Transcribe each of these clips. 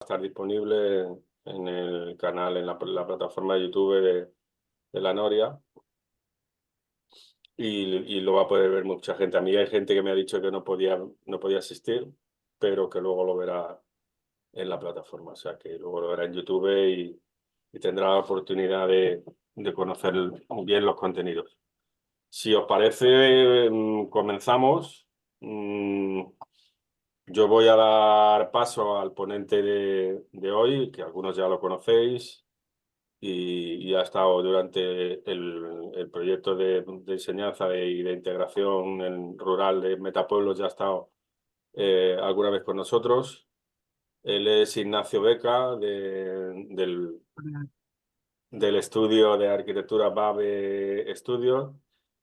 estar disponible en el canal, en la plataforma de YouTube de La Noria, y lo va a poder ver mucha gente. A mí hay gente que me ha dicho que no podía asistir, pero que luego lo verá en la plataforma. O sea, que luego lo verá en YouTube y tendrá la oportunidad de conocer bien los contenidos. Si os parece, comenzamos. Yo voy a dar paso al ponente de hoy, que algunos ya lo conocéis, y ha estado durante el proyecto de enseñanza y de integración en rural de Metapueblos, ya ha estado alguna vez con nosotros. Él es Ignacio Beca, del estudio de arquitectura BABE Estudio,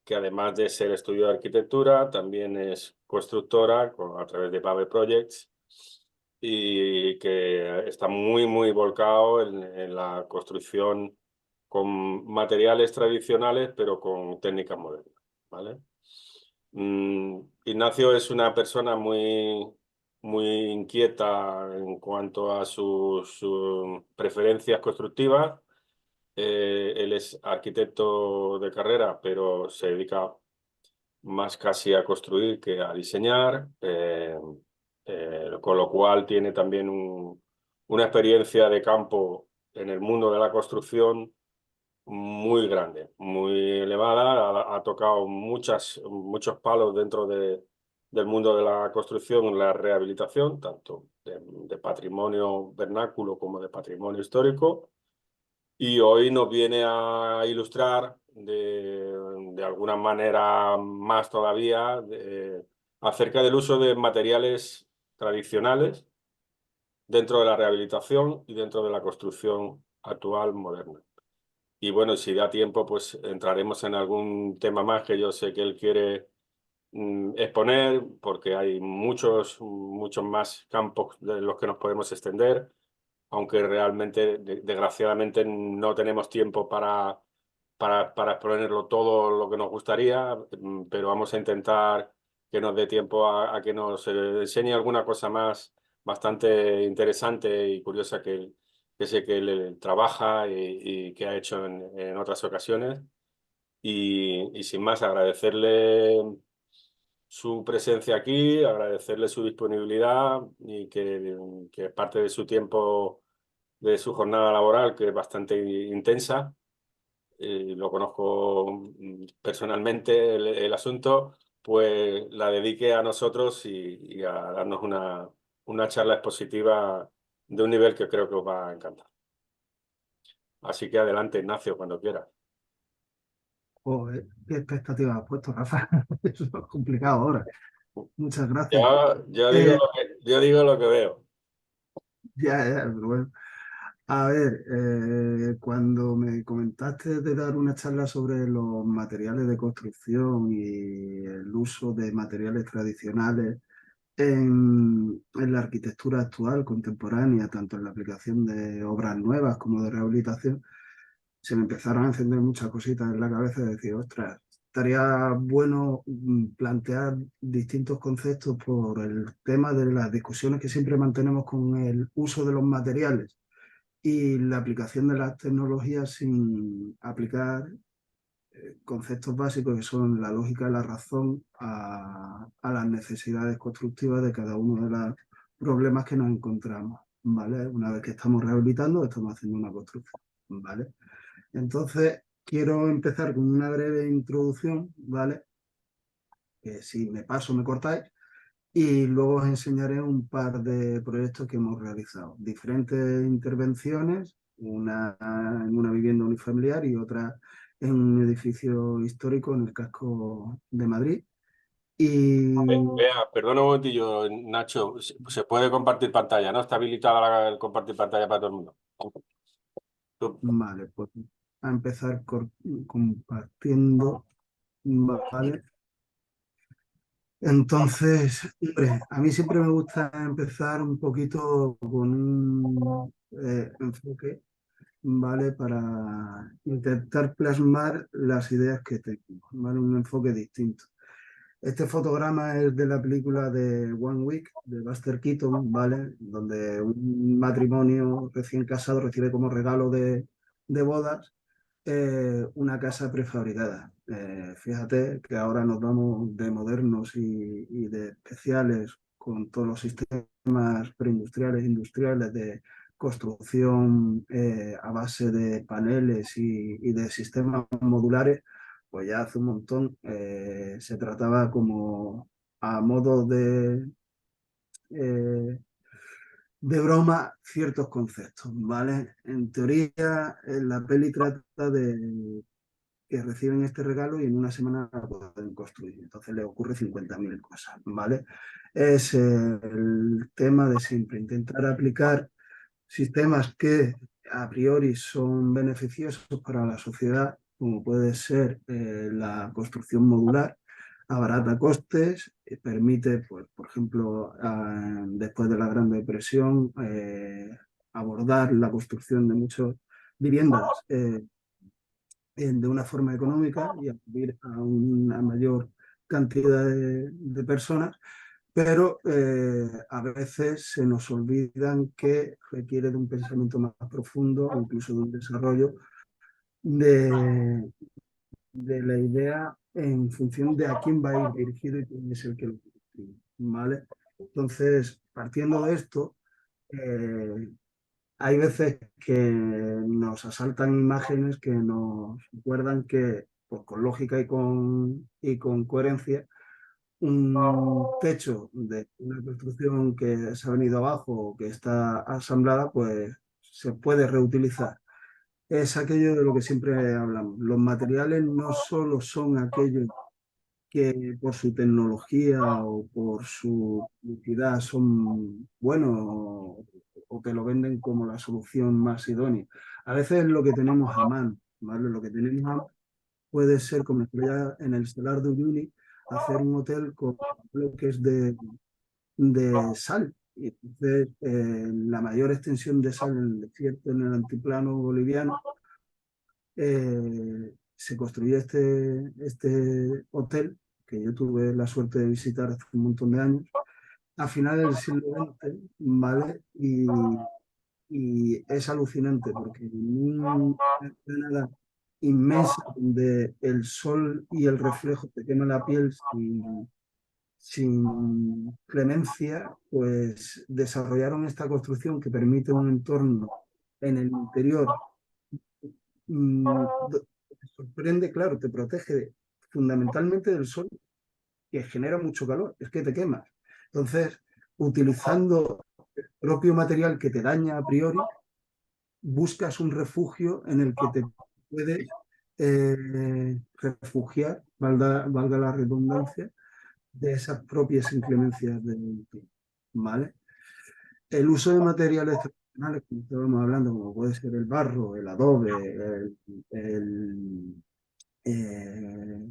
que además de ser estudio de arquitectura, también es constructora a través de BABE Projects, y que está muy volcado en la construcción con materiales tradicionales, pero con técnicas modernas, ¿vale? Ignacio es una persona muy inquieta en cuanto a sus preferencias constructivas. Él es arquitecto de carrera, pero se dedica más casi a construir que a diseñar, con lo cual tiene también una experiencia de campo en el mundo de la construcción muy grande, muy elevada. Ha tocado muchos palos dentro del mundo de la construcción y la rehabilitación, tanto de patrimonio vernáculo como de patrimonio histórico. Y hoy nos viene a ilustrar de alguna manera más todavía acerca del uso de materiales tradicionales dentro de la rehabilitación y dentro de la construcción actual moderna. Y bueno, si da tiempo, pues entraremos en algún tema más que yo sé que él quiere exponer, porque hay muchos más campos de los que nos podemos extender, aunque realmente, desgraciadamente, no tenemos tiempo para exponerlo todo lo que nos gustaría, pero vamos a intentar que nos dé tiempo a que nos enseñe alguna cosa más bastante interesante y curiosa que sé que él trabaja y que ha hecho en otras ocasiones. Y sin más, agradecerle su presencia aquí, agradecerle su disponibilidad y que parte de su tiempo, de su jornada laboral, que es bastante intensa, lo conozco personalmente el asunto, pues la dedique a nosotros y a darnos una charla expositiva de un nivel que creo que os va a encantar. Así que adelante, Ignacio, cuando quieras. Joder, qué expectativas has puesto, Rafa. Eso es complicado ahora. Muchas gracias. Yo Eh, yo digo lo que veo. pero bueno. A ver, cuando me comentaste de dar una charla sobre los materiales de construcción y el uso de materiales tradicionales en la arquitectura actual, contemporánea, tanto en la aplicación de obras nuevas como de rehabilitación, se me empezaron a encender muchas cositas en la cabeza de decir, ostras, estaría bueno plantear distintos conceptos por el tema de las discusiones que siempre mantenemos con el uso de los materiales y la aplicación de las tecnologías sin aplicar conceptos básicos que son la lógica y la razón a las necesidades constructivas de cada uno de los problemas que nos encontramos, ¿vale? Una vez que estamos rehabilitando, estamos haciendo una construcción, ¿vale? Entonces, quiero empezar con una breve introducción, ¿vale? Que si me paso, me cortáis. Y luego os enseñaré un par de proyectos que hemos realizado. Diferentes intervenciones, una en una vivienda unifamiliar y otra en un edificio histórico en el casco de Madrid. Y Vea, perdona un momentillo, Nacho. Se puede compartir pantalla, ¿no? Está habilitada el compartir pantalla para todo el mundo. vale, pues a empezar compartiendo, ¿vale? Entonces, hombre, a mí siempre me gusta empezar un poquito con un enfoque, ¿vale? Para intentar plasmar las ideas que tengo, ¿vale? Un enfoque distinto. Este fotograma es de la película de One Week, de Buster Keaton, ¿vale? Donde un matrimonio recién casado recibe como regalo de bodas una casa prefabricada. Fíjate que ahora nos vamos de modernos y de especiales con todos los sistemas preindustriales, industriales de construcción a base de paneles y de sistemas modulares, pues ya hace un montón se trataba como a modo eh, de broma ciertos conceptos, ¿vale? En teoría, la peli trata de que reciben este regalo y en una semana la pueden construir. Entonces les ocurre 50.000 cosas, ¿vale? Es el tema de siempre, intentar aplicar sistemas que a priori son beneficiosos para la sociedad, como puede ser la construcción modular, abarata costes, permite, pues, por ejemplo, después de la Gran Depresión, abordar la construcción de muchas viviendas de una forma económica y acudir a una mayor cantidad de personas, pero a veces se nos olvidan que requiere de un pensamiento más profundo, incluso de un desarrollo de, de la idea en función de a quién va a ir dirigido y quién es el que lo construye, ¿vale? Entonces, partiendo de esto, eh, hay veces que nos asaltan imágenes que nos recuerdan que, pues, con lógica y con coherencia, un techo de una construcción que se ha venido abajo o que está asamblada, pues se puede reutilizar. Es aquello de lo que siempre hablamos. Los materiales no solo son aquellos que por su tecnología o por su utilidad son buenos o que lo venden como la solución más idónea. A veces lo que tenemos a mano, ¿vale? Lo que tenemos a mano puede ser, como ya en el Salar de Uyuni, hacer un hotel con bloques de sal. Y entonces, la mayor extensión de sal en el desierto, en el altiplano boliviano, se construyó este hotel que yo tuve la suerte de visitar hace un montón de años, a finales del siglo XX, ¿vale? Y es alucinante porque en una granada inmensa donde el sol y el reflejo te quema la piel sin clemencia, pues desarrollaron esta construcción que permite un entorno en el interior. Te sorprende, claro, te protege fundamentalmente del sol, que genera mucho calor, es que te quemas. Entonces, utilizando el propio material que te daña a priori, buscas un refugio en el que te puedes refugiar, valga la redundancia, de esas propias inclemencias del tiempo, ¿vale? El uso de materiales tradicionales, como estábamos hablando, como puede ser el barro, el adobe, el, eh,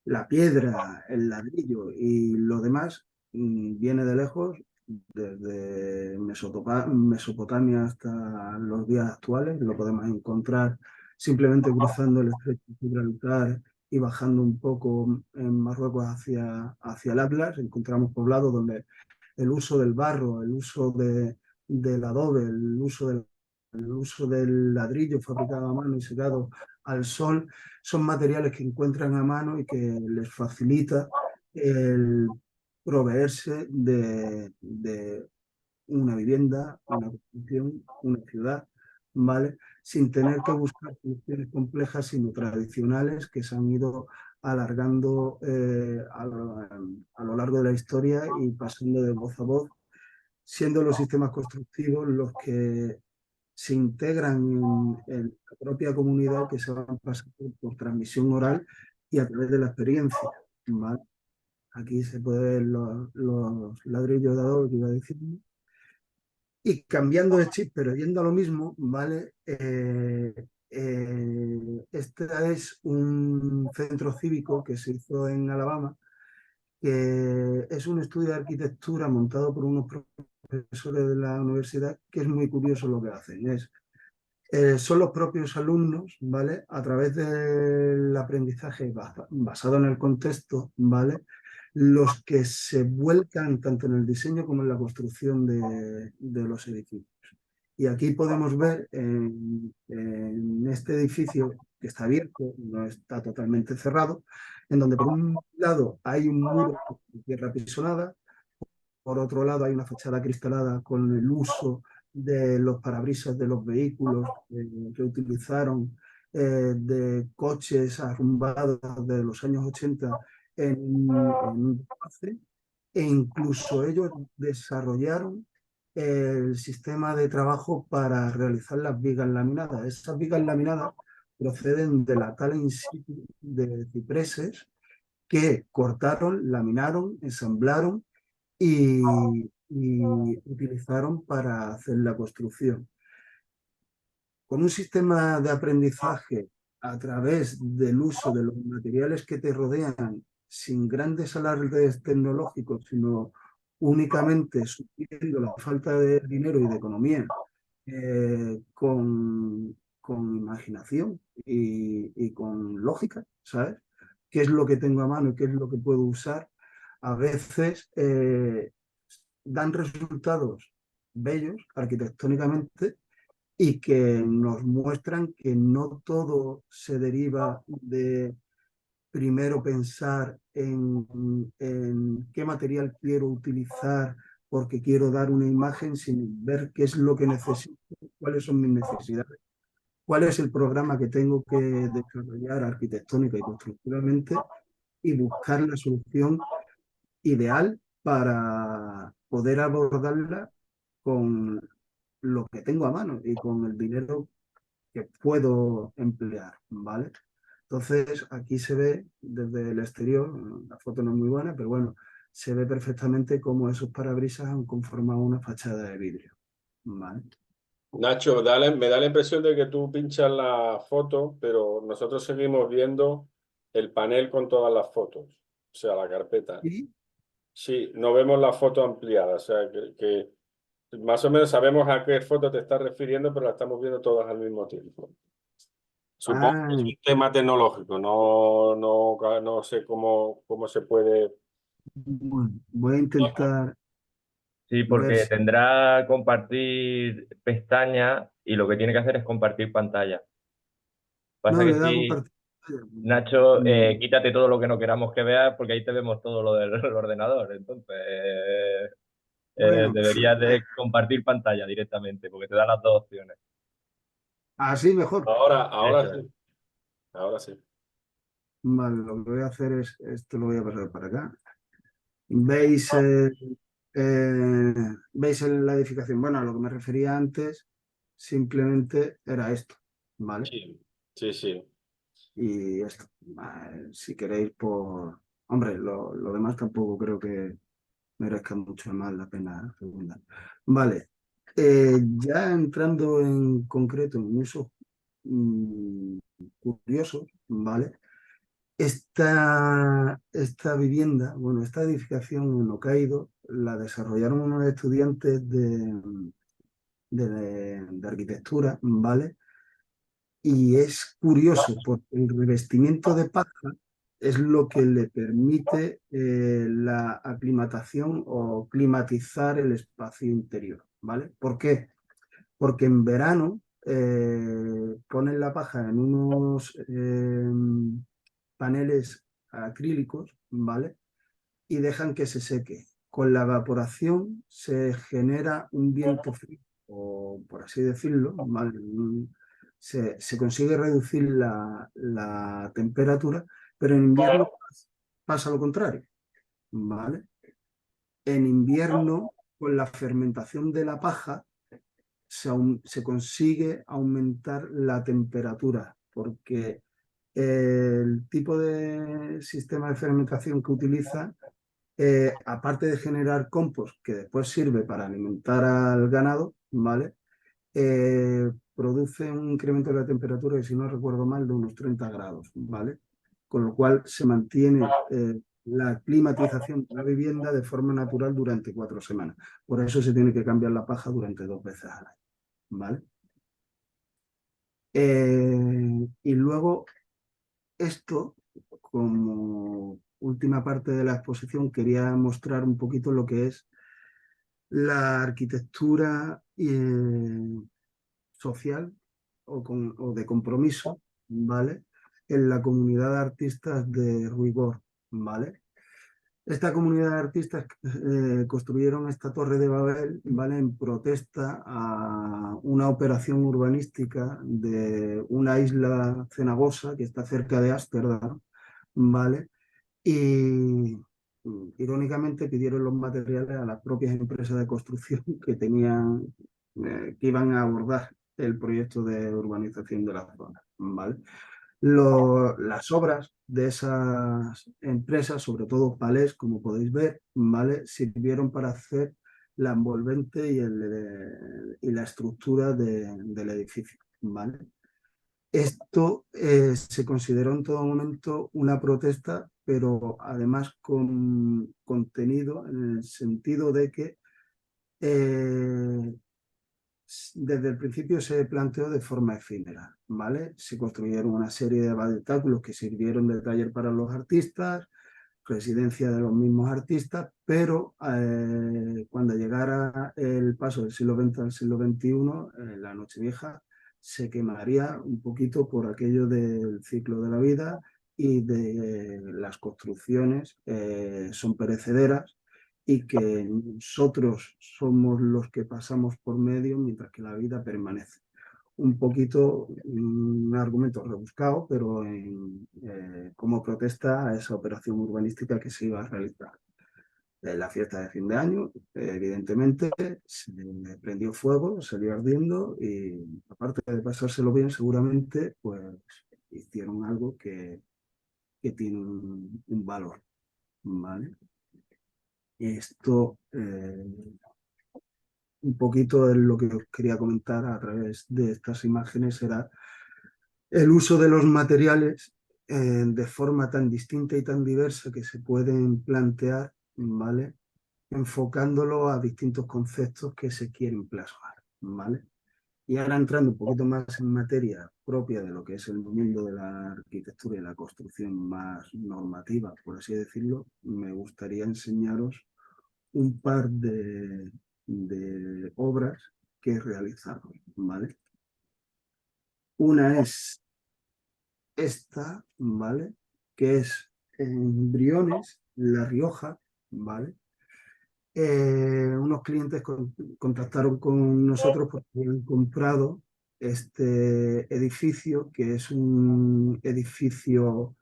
la piedra, el ladrillo y lo demás, viene de lejos, desde Mesopotamia hasta los días actuales. Lo podemos encontrar simplemente cruzando el estrecho de Gibraltar y bajando un poco en Marruecos hacia el Atlas. Encontramos poblados donde el uso del barro, el uso del adobe, el uso del ladrillo fabricado a mano y secado al sol, son materiales que encuentran a mano y que les facilita el proveerse de una vivienda, una construcción, una ciudad, ¿vale? Sin tener que buscar soluciones complejas, sino tradicionales que se han ido alargando a lo largo de la historia y pasando de voz a voz, siendo los sistemas constructivos los que se integran en la propia comunidad, que se van pasando por transmisión oral y a través de la experiencia, ¿vale? Aquí se puede ver los ladrillos de adobe que iba diciendo. Y cambiando de chip, pero yendo a lo mismo, ¿vale? Este es un centro cívico que se hizo en Alabama, que es un estudio de arquitectura montado por unos profesores de la universidad, que es muy curioso lo que hacen. Es son los propios alumnos, ¿vale? A través del aprendizaje basado en el contexto, ¿vale? Los que se vuelcan tanto en el diseño como en la construcción de los edificios. Y aquí podemos ver en este edificio que está abierto, no está totalmente cerrado, en donde por un lado hay un muro de tierra apisonada, por otro lado hay una fachada cristalada con el uso de los parabrisas de los vehículos que utilizaron, de coches arrumbados de los años 80 en un desguace, e incluso ellos desarrollaron el sistema de trabajo para realizar las vigas laminadas. Esas vigas laminadas proceden de la tala in situ de cipreses que cortaron, laminaron, ensamblaron y utilizaron para hacer la construcción. Con un sistema de aprendizaje a través del uso de los materiales que te rodean, sin grandes alardes tecnológicos, sino únicamente supliendo la falta de dinero y de economía, con imaginación y con lógica, ¿sabes? ¿Qué es lo que tengo a mano y qué es lo que puedo usar? A veces dan resultados bellos arquitectónicamente y que nos muestran que no todo se deriva de primero pensar en qué material quiero utilizar porque quiero dar una imagen, sin ver qué es lo que necesito, cuáles son mis necesidades, cuál es el programa que tengo que desarrollar arquitectónica y constructivamente y buscar la solución ideal para poder abordarla con lo que tengo a mano y con el dinero que puedo emplear, ¿vale? Entonces, aquí se ve desde el exterior, la foto no es muy buena, pero bueno, se ve perfectamente cómo esos parabrisas han conformado una fachada de vidrio, ¿vale? Nacho, me da la impresión de que tú pinchas la foto, pero nosotros seguimos viendo el panel con todas las fotos, o sea, la carpeta. Y, Sí, no vemos la foto ampliada, o sea, que más o menos sabemos a qué foto te estás refiriendo, pero la estamos viendo todas al mismo tiempo. Supongo que es ah, un tema tecnológico, no sé cómo se puede. bueno, voy a intentar Sí, ver porque si... tendrá compartir pestaña y lo que tiene que hacer es compartir pantalla. Pasa No, que le da a sí, compartir. Nacho, Mm, quítate todo lo que no queramos que veas porque ahí te vemos todo lo del ordenador. Entonces, bueno, deberías de compartir pantalla directamente porque te da las dos opciones. así mejor. Ahora Eso es. sí, ahora sí. Vale, lo que voy a hacer es, esto lo voy a pasar para acá. ¿Veis, ¿veis la edificación? Bueno, a lo que me refería antes simplemente era esto, ¿vale? Sí, sí, sí. Y esto, si queréis por... Hombre, lo demás tampoco creo que merezca mucho más la pena secundar. Vale, ya entrando en concreto en usos mm, curiosos, ¿vale? Esta vivienda, bueno, esta edificación en Hokkaido la desarrollaron unos estudiantes de arquitectura, ¿vale? Y es curioso porque el revestimiento de paja es lo que le permite la aclimatación o climatizar el espacio interior, ¿vale? ¿Por qué? Porque en verano ponen la paja en unos paneles acrílicos, ¿vale? Y dejan que se seque. Con la evaporación se genera un viento frío, o por así decirlo, ¿vale? Se consigue reducir la temperatura, pero en invierno pasa lo contrario, ¿vale? En invierno, con la fermentación de la paja, se consigue aumentar la temperatura, porque el tipo de sistema de fermentación que utiliza, aparte de generar compost, que después sirve para alimentar al ganado, ¿vale? Produce un incremento de la temperatura, que si no recuerdo mal, de unos 30 grados, ¿vale? Con lo cual se mantiene la climatización de la vivienda de forma natural durante 4 semanas. Por eso se tiene que cambiar la paja durante 2 veces al año, ¿vale? Y luego esto, como última parte de la exposición, quería mostrar un poquito lo que es la arquitectura social o de compromiso, ¿vale? En la comunidad de artistas de Ruigor, ¿vale? Esta comunidad de artistas construyeron esta Torre de Babel, ¿vale? En protesta a una operación urbanística de una isla cenagosa que está cerca de Ámsterdam, ¿vale? Y irónicamente pidieron los materiales a las propias empresas de construcción que tenían, que iban a abordar el proyecto de urbanización de la zona, ¿vale? Las obras de esas empresas, sobre todo palés, como podéis ver, ¿vale? Sirvieron para hacer la envolvente y la estructura del edificio, ¿vale? Esto se consideró en todo momento una protesta, pero además con contenido en el sentido de que desde el principio se planteó de forma efímera, ¿vale? Se construyeron una serie de habitáculos que sirvieron de taller para los artistas, residencia de los mismos artistas, pero cuando llegara el paso del siglo XX al siglo XXI, la Nochevieja se quemaría un poquito por aquello del ciclo de la vida y de las construcciones son perecederas y que nosotros somos los que pasamos por medio mientras que la vida permanece. Un poquito un argumento rebuscado, pero como protesta a esa operación urbanística que se iba a realizar. La fiesta de fin de año, evidentemente, se prendió fuego, salió ardiendo y aparte de pasárselo bien, seguramente, pues hicieron algo que tiene un valor, ¿vale? Esto un poquito es lo que os quería comentar a través de estas imágenes, era el uso de los materiales de forma tan distinta y tan diversa que se pueden plantear, ¿vale? Enfocándolo a distintos conceptos que se quieren plasmar, ¿vale? Y ahora entrando un poquito más en materia propia de lo que es el mundo de la arquitectura y la construcción más normativa, por así decirlo, me gustaría enseñaros un par de obras que he realizado, ¿vale? Una es esta, ¿vale? Que es en Briones, La Rioja, ¿vale? Unos clientes contactaron con nosotros porque habían comprado este edificio, que es un edificio,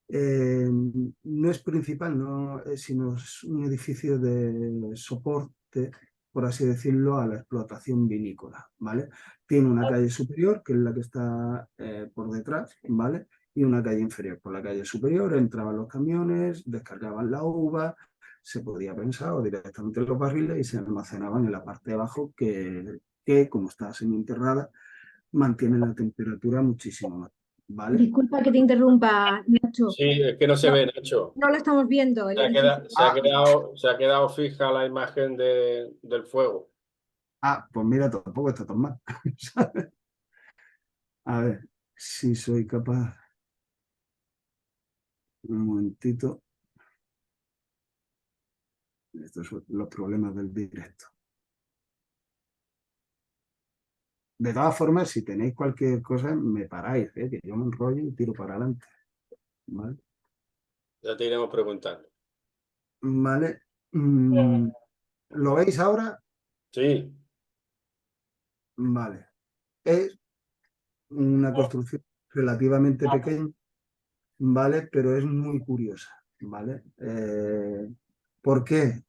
no es principal, no, sino es un edificio de soporte, por así decirlo, a la explotación vinícola, ¿vale? Tiene una calle superior, que es la que está por detrás, ¿vale? Y una calle inferior. Por la calle superior entraban los camiones, descargaban la uva, se podía pensar o directamente en los barriles y se almacenaban en la parte de abajo que como está semienterrada, mantiene la temperatura muchísimo más, ¿vale? Disculpa que te interrumpa, Nacho. Sí, es que no se No, ve, Nacho. no lo estamos viendo, el edificio. Ah, Se ha quedado fija la imagen del fuego. pues mira, tampoco está tan mal. A ver si soy capaz. Un momentito. Estos son los problemas del directo. De todas formas, si tenéis cualquier cosa, me paráis, que yo me enrollo y tiro para adelante. ¿Vale? Ya te iremos preguntando. ¿Vale? ¿Lo veis ahora? Sí, Vale. Es una construcción relativamente pequeña, ¿vale? Pero es muy curiosa, ¿vale? ¿Por qué?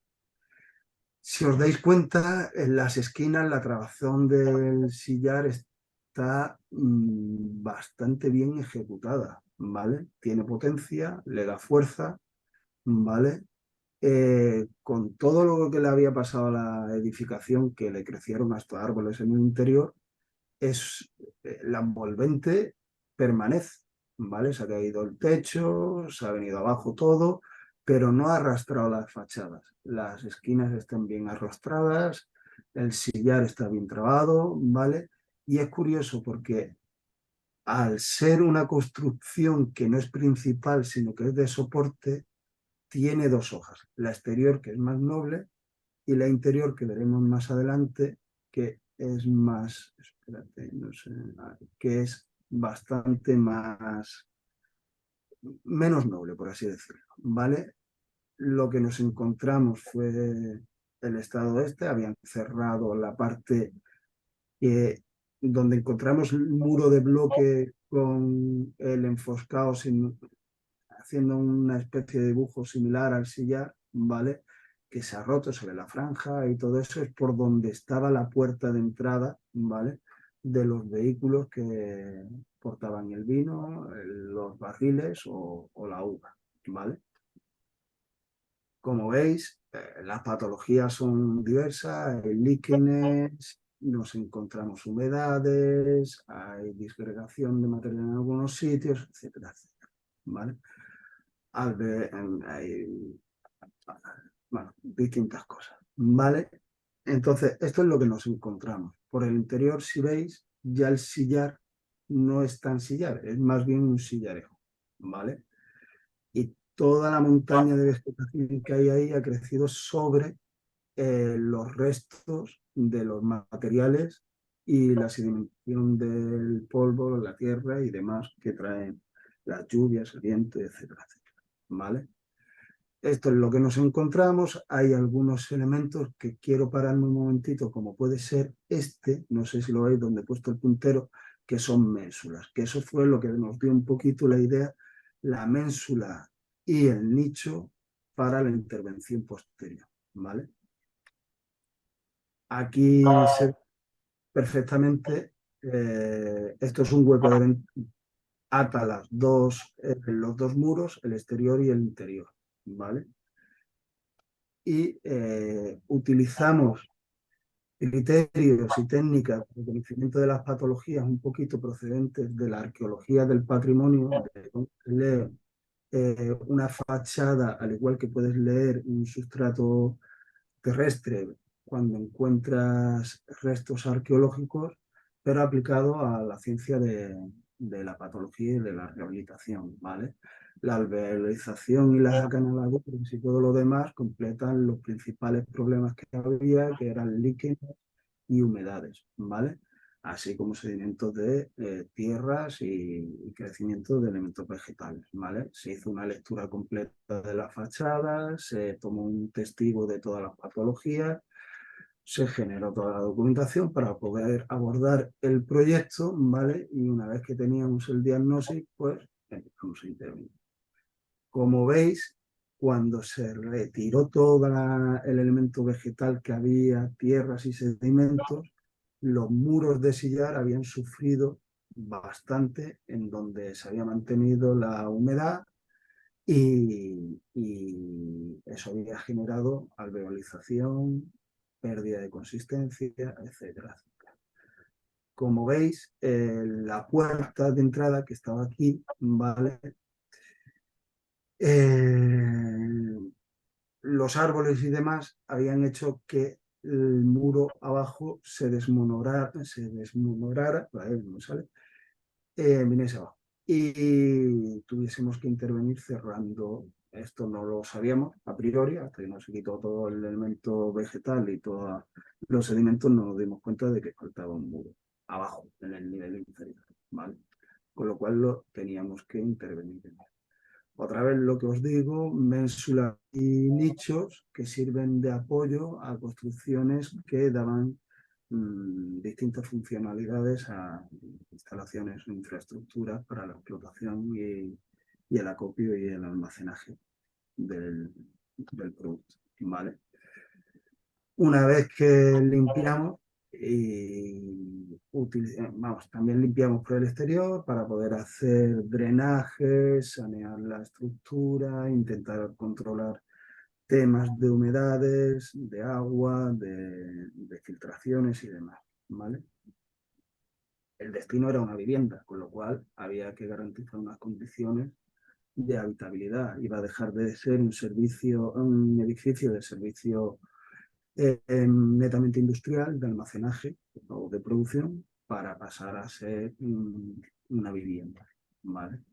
Si os dais cuenta, en las esquinas la trabazón del sillar está bastante bien ejecutada, ¿vale? Tiene potencia, le da fuerza, ¿vale? Con todo lo que le había pasado a la edificación, que le crecieron hasta árboles en el interior, la envolvente permanece, ¿vale? Se ha caído el techo, se ha venido abajo todo, pero no ha arrastrado las fachadas. Las esquinas están bien arrastradas, el sillar está bien trabado, ¿vale? Y es curioso porque al ser una construcción que no es principal, sino que es de soporte, tiene dos hojas. La exterior, que es más noble, y la interior, que veremos más adelante, que es más, espérate, no sé, que es bastante menos noble, por así decirlo, ¿vale? Lo que nos encontramos fue el estado este, habían cerrado la parte donde encontramos el muro de bloque con el enfoscado haciendo una especie de dibujo similar al sillar, ¿vale? Que se ha roto sobre la franja y todo eso es por donde estaba la puerta de entrada, ¿vale? De los vehículos que portaban el vino, los barriles o la uva, ¿vale? Como veis, las patologías son diversas, hay líquenes, nos encontramos humedades, hay disgregación de material en algunos sitios, etcétera, etcétera, ¿vale? Hay, bueno, distintas cosas, ¿vale? Entonces, esto es lo que nos encontramos. Por el interior, si veis, ya el sillar no es tan sillar, es más bien un sillarejo, ¿vale? Y toda la montaña de vegetación que hay ahí ha crecido sobre los restos de los materiales y la sedimentación del polvo, la tierra y demás que traen las lluvias, el viento, etcétera, etcétera, ¿vale? Esto es lo que nos encontramos. Hay algunos elementos que quiero pararme un momentito, como puede ser este, no sé si lo veis donde he puesto el puntero, que son ménsulas, que eso fue lo que nos dio un poquito la idea, la ménsula y el nicho para la intervención posterior, ¿vale? Aquí se ve perfectamente, esto es un hueco de ventana, ata los dos muros, el exterior y el interior, ¿vale? Y utilizamos criterios y técnicas de conocimiento de las patologías un poquito procedentes de la arqueología del patrimonio, de leer una fachada, al igual que puedes leer un sustrato terrestre cuando encuentras restos arqueológicos, pero aplicado a la ciencia de la patología y de la rehabilitación, ¿vale? La alveolización y las acanaladuras y todo lo demás completan los principales problemas que había, que eran líquenes y humedades, ¿vale? Así como sedimentos de tierras y crecimiento de elementos vegetales, ¿vale? Se hizo una lectura completa de la fachada, se tomó un testigo de todas las patologías, se generó toda la documentación para poder abordar el proyecto, ¿vale? Y una vez que teníamos el diagnóstico, pues empezamos a intervenir. Como veis, cuando se retiró todo el elemento vegetal que había, tierras y sedimentos, los muros de sillar habían sufrido bastante en donde se había mantenido la humedad y eso había generado alveolización, pérdida de consistencia, etcétera, etcétera. Como veis, la puerta de entrada que estaba aquí, ¿vale? Los árboles y demás habían hecho que el muro abajo se desmonorara, no sale, viniese abajo. Y tuviésemos que intervenir cerrando. Esto no lo sabíamos a priori, hasta que no se quitó todo el elemento vegetal y todos los sedimentos, nos dimos cuenta de que faltaba un muro abajo, en el nivel inferior, ¿vale? Con lo cual lo teníamos que intervenir. Otra vez lo que os digo, ménsulas y nichos que sirven de apoyo a construcciones que daban distintas funcionalidades a instalaciones o infraestructuras para la explotación y el acopio y el almacenaje del producto, ¿vale? Una vez que limpiamos, también limpiamos por el exterior para poder hacer drenajes, sanear la estructura, intentar controlar temas de humedades, de agua, de filtraciones y demás, ¿vale? El destino era una vivienda, con lo cual había que garantizar unas condiciones de habitabilidad. Iba a dejar de ser un edificio de servicio netamente industrial, de almacenaje o de producción, para pasar a ser una vivienda, ¿vale?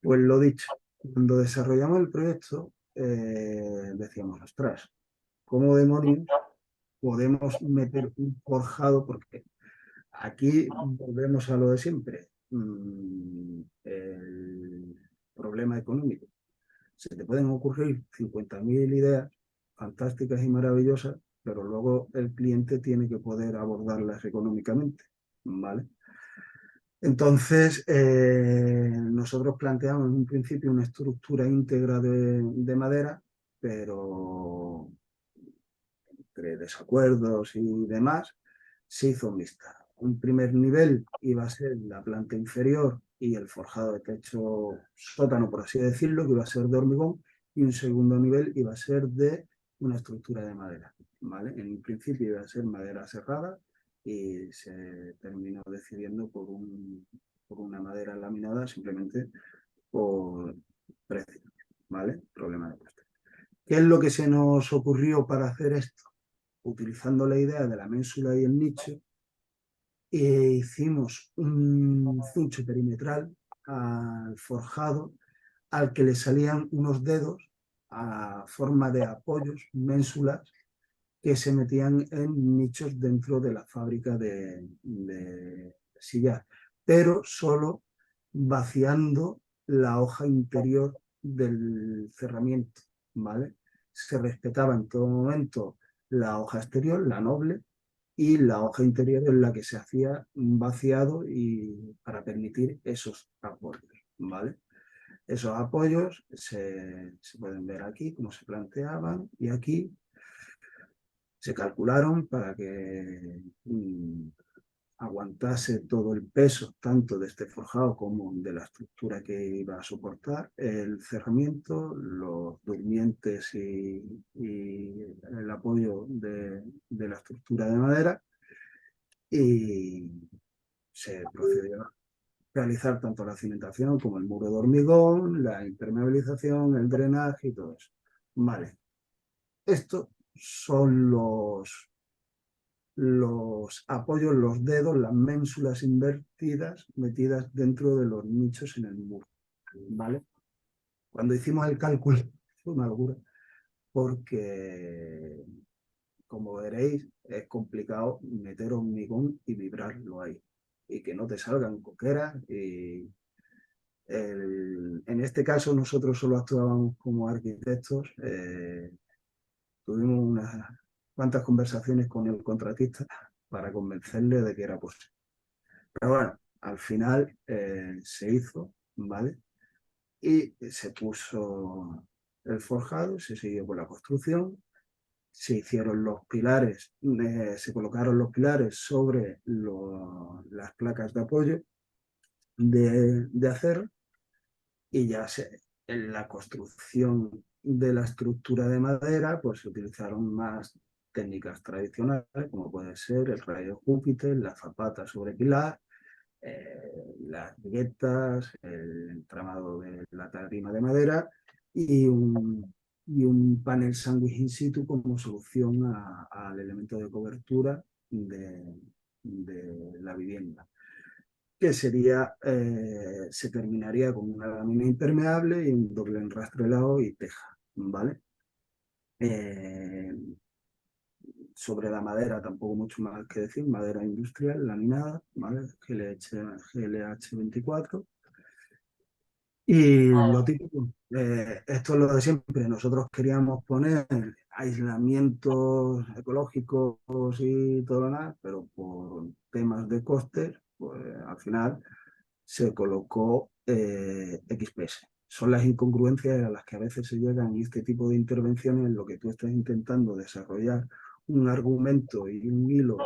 Pues lo dicho, cuando desarrollamos el proyecto, decíamos, ostras, ¿cómo demonios podemos meter un forjado? Porque aquí volvemos a lo de siempre, el problema económico. Se te pueden ocurrir 50.000 ideas fantásticas y maravillosas, pero luego el cliente tiene que poder abordarlas económicamente, ¿vale? Entonces, nosotros planteamos en un principio una estructura íntegra de madera, pero entre desacuerdos y demás, se hizo mixta. Un primer nivel iba a ser la planta inferior y el forjado de techo sótano, por así decirlo, que iba a ser de hormigón, y un segundo nivel iba a ser de una estructura de madera, ¿vale? En un principio iba a ser madera serrada y se terminó decidiendo por una madera laminada simplemente por precio, ¿vale? Problema de coste. ¿Qué es lo que se nos ocurrió para hacer esto? Utilizando la idea de la ménsula y el nicho, hicimos un zucho perimetral al forjado al que le salían unos dedos a forma de apoyos, ménsulas, que se metían en nichos dentro de la fábrica de sillar, pero solo vaciando la hoja interior del cerramiento, ¿vale? Se respetaba en todo momento la hoja exterior, la noble, y la hoja interior en la que se hacía un vaciado y para permitir esos apoyos, ¿vale? Esos apoyos se pueden ver aquí, cómo se planteaban, y aquí se calcularon para que aguantase todo el peso, tanto de este forjado como de la estructura que iba a soportar, el cerramiento, los durmientes y el apoyo de la estructura de madera, y se procedió a realizar tanto la cimentación como el muro de hormigón, la impermeabilización, el drenaje y todo eso. Vale, estos son los apoyos, los dedos, las ménsulas invertidas metidas dentro de los nichos en el muro, ¿vale? Cuando hicimos el cálculo fue una locura porque, como veréis, es complicado meter hormigón y vibrarlo ahí y que no te salgan coqueras. En este caso nosotros solo actuábamos como arquitectos. Tuvimos unas cuantas conversaciones con el contratista para convencerle de que era posible. Pero bueno, al final se hizo, ¿vale? Y se puso el forjado, se siguió con la construcción, se hicieron los pilares, se colocaron los pilares sobre las placas de apoyo de acero, y ya en la construcción de la estructura de madera pues se utilizaron más técnicas tradicionales, como puede ser el rayo de Júpiter, la zapata sobre pilar, las viguetas, el entramado de la tarima de madera y un panel sándwich in situ como solución al elemento de cobertura de la vivienda, que sería, se terminaría con una lámina impermeable y un doble enrastrelado y teja, ¿vale? Sobre la madera tampoco mucho más que decir, madera industrial, laminada, ¿vale? GLH 24. Y lo típico, esto es lo de siempre, nosotros queríamos poner aislamientos ecológicos y todo lo demás, pero por temas de costes, pues al final se colocó XPS. Son las incongruencias a las que a veces se llegan en este tipo de intervenciones, en lo que tú estás intentando desarrollar un argumento y un hilo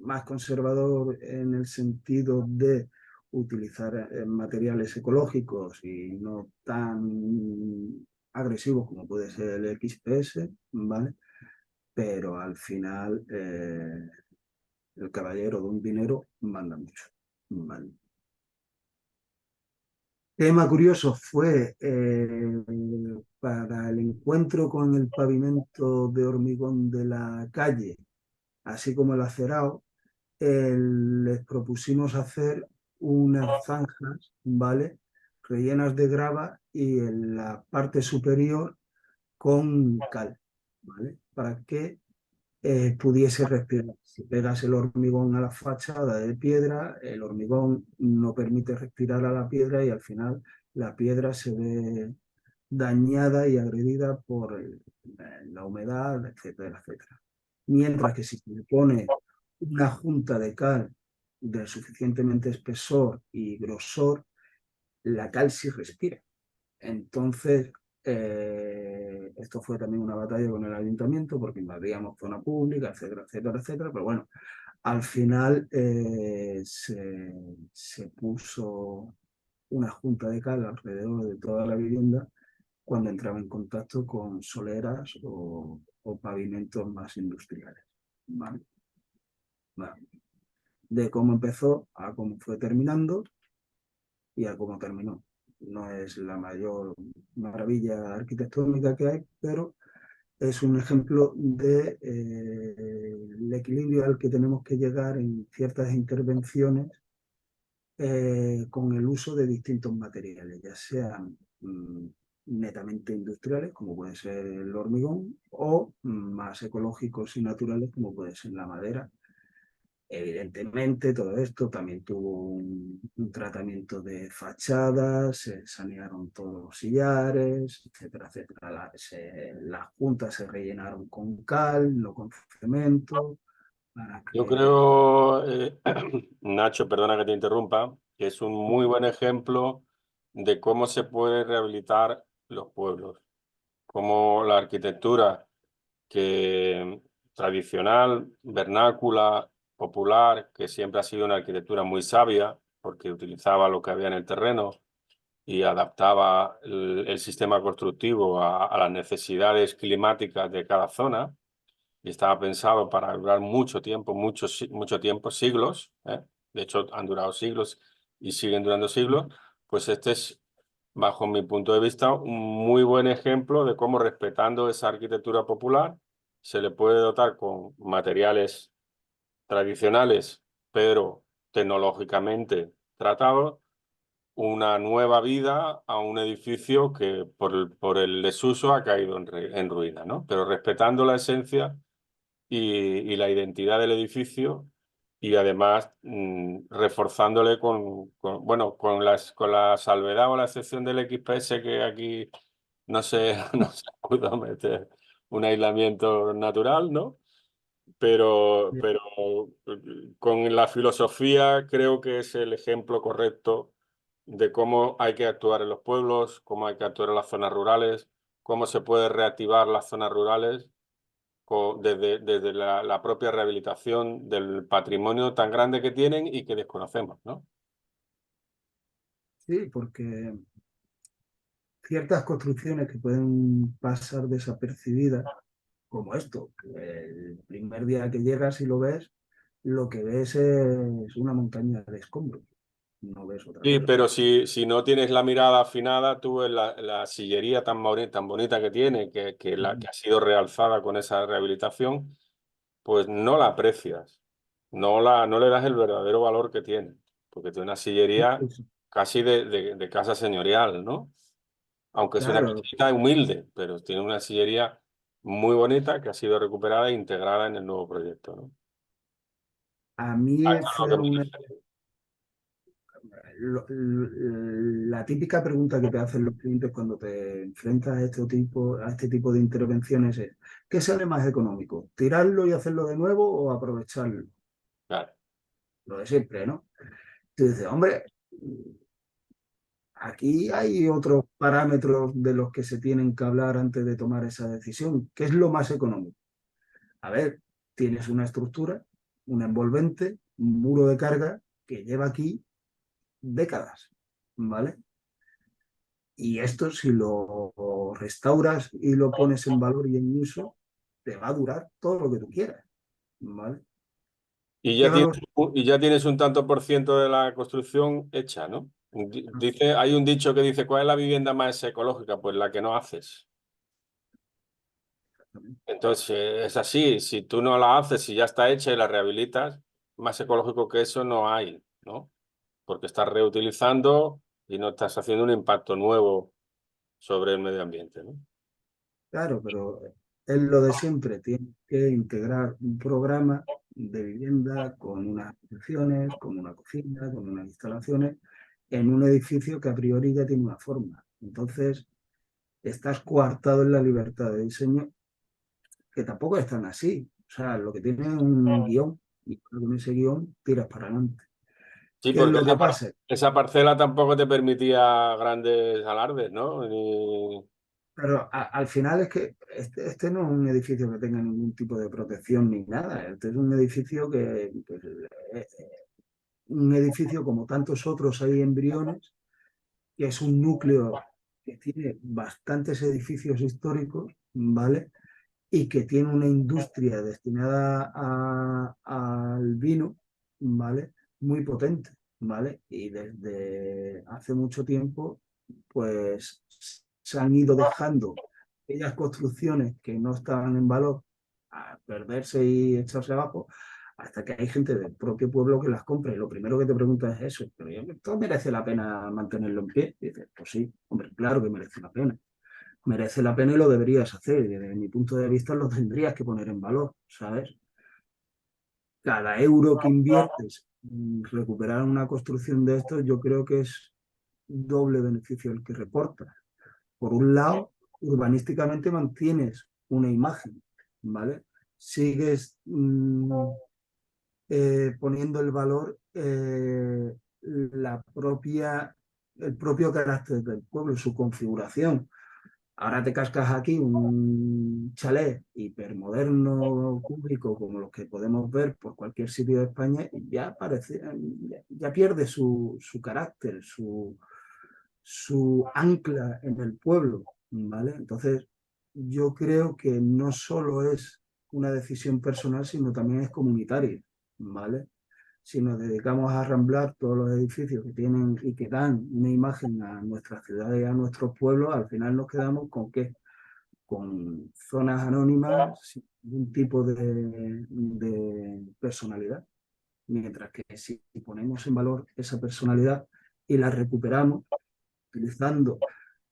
más conservador en el sentido de utilizar materiales ecológicos y no tan agresivos como puede ser el XPS, ¿vale? Pero al final el caballero de un dinero manda mucho, ¿vale? Tema curioso fue para el encuentro con el pavimento de hormigón de la calle, así como el acerado, les propusimos hacer unas zanjas, ¿vale? Rellenas de grava y en la parte superior con cal, ¿vale? Para que pudiese respirar. Si pegas el hormigón a la fachada de piedra, el hormigón no permite respirar a la piedra y al final la piedra se ve dañada y agredida por la humedad, etcétera, etcétera. Mientras que si se le pone una junta de cal de suficientemente espesor y grosor, la cal sí respira. Entonces, esto fue también una batalla con el ayuntamiento porque invadíamos zona pública, etcétera, etcétera, etcétera. Pero bueno, al final se puso una junta de cal alrededor de toda la vivienda cuando entraba en contacto con soleras o pavimentos más industriales. ¿Vale? Bueno, de cómo empezó a cómo fue terminando y a cómo terminó. No es la mayor maravilla arquitectónica que hay, pero es un ejemplo de el equilibrio al que tenemos que llegar en ciertas intervenciones con el uso de distintos materiales, ya sean netamente industriales, como puede ser el hormigón, o más ecológicos y naturales, como puede ser la madera. Evidentemente, todo esto también tuvo un tratamiento de fachadas, se sanearon todos los sillares, etcétera, etcétera. Las juntas se rellenaron con cal, no con cemento, para Yo que... creo, Nacho, perdona que te interrumpa, que es un muy buen ejemplo de cómo se puede rehabilitar los pueblos, cómo la arquitectura que tradicional, vernácula, popular, que siempre ha sido una arquitectura muy sabia, porque utilizaba lo que había en el terreno y adaptaba el sistema constructivo a las necesidades climáticas de cada zona, y estaba pensado para durar mucho tiempo, mucho tiempo, siglos, ¿eh? De hecho han durado siglos y siguen durando siglos. Pues este es, bajo mi punto de vista, un muy buen ejemplo de cómo, respetando esa arquitectura popular, se le puede dotar con materiales tradicionales, pero tecnológicamente tratados, una nueva vida a un edificio que por el desuso ha caído en ruina, ¿no? Pero respetando la esencia y la identidad del edificio, y además reforzándole bueno, con la salvedad o la excepción del XPS, que aquí no se, no se pudo meter un aislamiento natural, ¿no? Pero con la filosofía creo que es el ejemplo correcto de cómo hay que actuar en los pueblos, cómo hay que actuar en las zonas rurales, cómo se puede reactivar las zonas rurales desde la propia rehabilitación del patrimonio tan grande que tienen y que desconocemos, ¿no? Sí, porque ciertas construcciones que pueden pasar desapercibidas, como esto, el primer día que llegas y lo ves, lo que ves es una montaña de escombros, no ves otra Sí, cosa. pero si no tienes la mirada afinada, tú ves la sillería tan bonita que tiene, que ha sido realzada con esa rehabilitación, pues no la aprecias, no le das el verdadero valor que tiene, porque tiene una sillería casi de casa señorial, ¿no? Aunque es una Claro, casita humilde, pero tiene una sillería muy bonita que ha sido recuperada e integrada en el nuevo proyecto, ¿no? a mí A eso es fue lo que me una, refiero. la típica pregunta que te hacen los clientes cuando te enfrentas a este tipo de intervenciones es, ¿qué sale más económico? ¿Tirarlo y hacerlo de nuevo o aprovecharlo? Claro. Lo de siempre, ¿no? Tú dices, hombre, aquí hay otros parámetros de los que se tienen que hablar antes de tomar esa decisión. ¿Qué es lo más económico? A ver, tienes una estructura, un envolvente, un muro de carga que lleva aquí décadas, ¿vale? Y esto, si lo restauras y lo pones en valor y en uso, te va a durar todo lo que tú quieras, ¿vale? Y ¿Qué ya tienes, valor? y ya tienes un tanto por ciento de la construcción hecha, ¿no? Dice, hay un dicho que dice, ¿cuál es la vivienda más ecológica? Pues la que no haces. Entonces, es así, si tú no la haces y ya está hecha y la rehabilitas, más ecológico que eso no hay, ¿no? Porque estás reutilizando y no estás haciendo un impacto nuevo sobre el medio ambiente, ¿no? Claro, pero es lo de siempre. Tienes que integrar un programa de vivienda con unas habitaciones, con una cocina, con unas instalaciones, en un edificio que a priori ya tiene una forma. Entonces, estás coartado en la libertad de diseño, que tampoco es tan así. O sea, lo que tiene es un guión, y con ese guión tiras para adelante. Sí, ¿Qué es porque lo que pasa? esa parcela tampoco te permitía grandes alardes, ¿no? Pero al final es que este no es un edificio que tenga ningún tipo de protección ni nada. Este es un edificio que, pues, un edificio como tantos otros hay en Briones, que es un núcleo que tiene bastantes edificios históricos, ¿vale? Y que tiene una industria destinada al vino, ¿vale? Muy potente, ¿vale? Y desde hace mucho tiempo, pues se han ido dejando aquellas construcciones que no estaban en valor a perderse y echarse abajo, hasta que hay gente del propio pueblo que las compra. Y lo primero que te pregunta es eso, pero ¿esto merece la pena mantenerlo en pie? Y dices, pues sí, hombre, claro que merece la pena. Merece la pena y lo deberías hacer. Y desde mi punto de vista lo tendrías que poner en valor, ¿sabes? Cada euro que inviertes en recuperar una construcción de estos, yo creo que es doble beneficio el que reporta. Por un lado, urbanísticamente mantienes una imagen, ¿vale? Sigues poniendo el valor el propio carácter del pueblo, su configuración. Ahora te cascas aquí un chalet hipermoderno, público, como los que podemos ver por cualquier sitio de España, y ya parece, ya pierde su carácter, su ancla en el pueblo, ¿vale? Entonces, yo creo que no solo es una decisión personal, sino también es comunitaria, ¿vale? Si nos dedicamos a arramblar todos los edificios que tienen y que dan una imagen a nuestras ciudades y a nuestros pueblos, al final nos quedamos con qué, con zonas anónimas sin ningún tipo de personalidad. Mientras que si ponemos en valor esa personalidad y la recuperamos utilizando,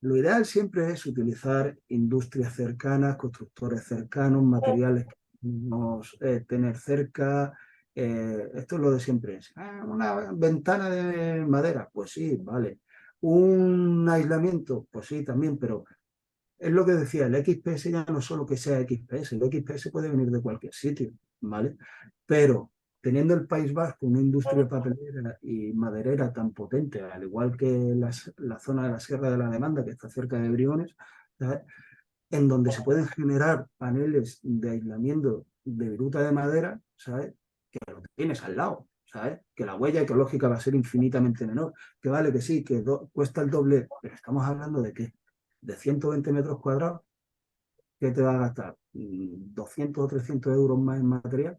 lo ideal siempre es utilizar industrias cercanas, constructores cercanos, materiales que podemos tener cerca. Esto es lo de siempre. Una ventana de madera, pues sí, vale. Un aislamiento, pues sí, también, pero es lo que decía, el XPS ya no solo que sea XPS, el XPS puede venir de cualquier sitio, ¿vale? Pero teniendo el País Vasco una industria papelera y maderera tan potente, al igual que la zona de la Sierra de la Demanda, que está cerca de Briones, ¿sabes? En donde se pueden generar paneles de aislamiento de viruta de madera, ¿sabes? Que lo tienes al lado, ¿sabes? Que la huella ecológica va a ser infinitamente menor, que vale que sí, que cuesta el doble, pero estamos hablando de qué, de 120 metros cuadrados, ¿qué te va a gastar? 200 o 300 euros más en material.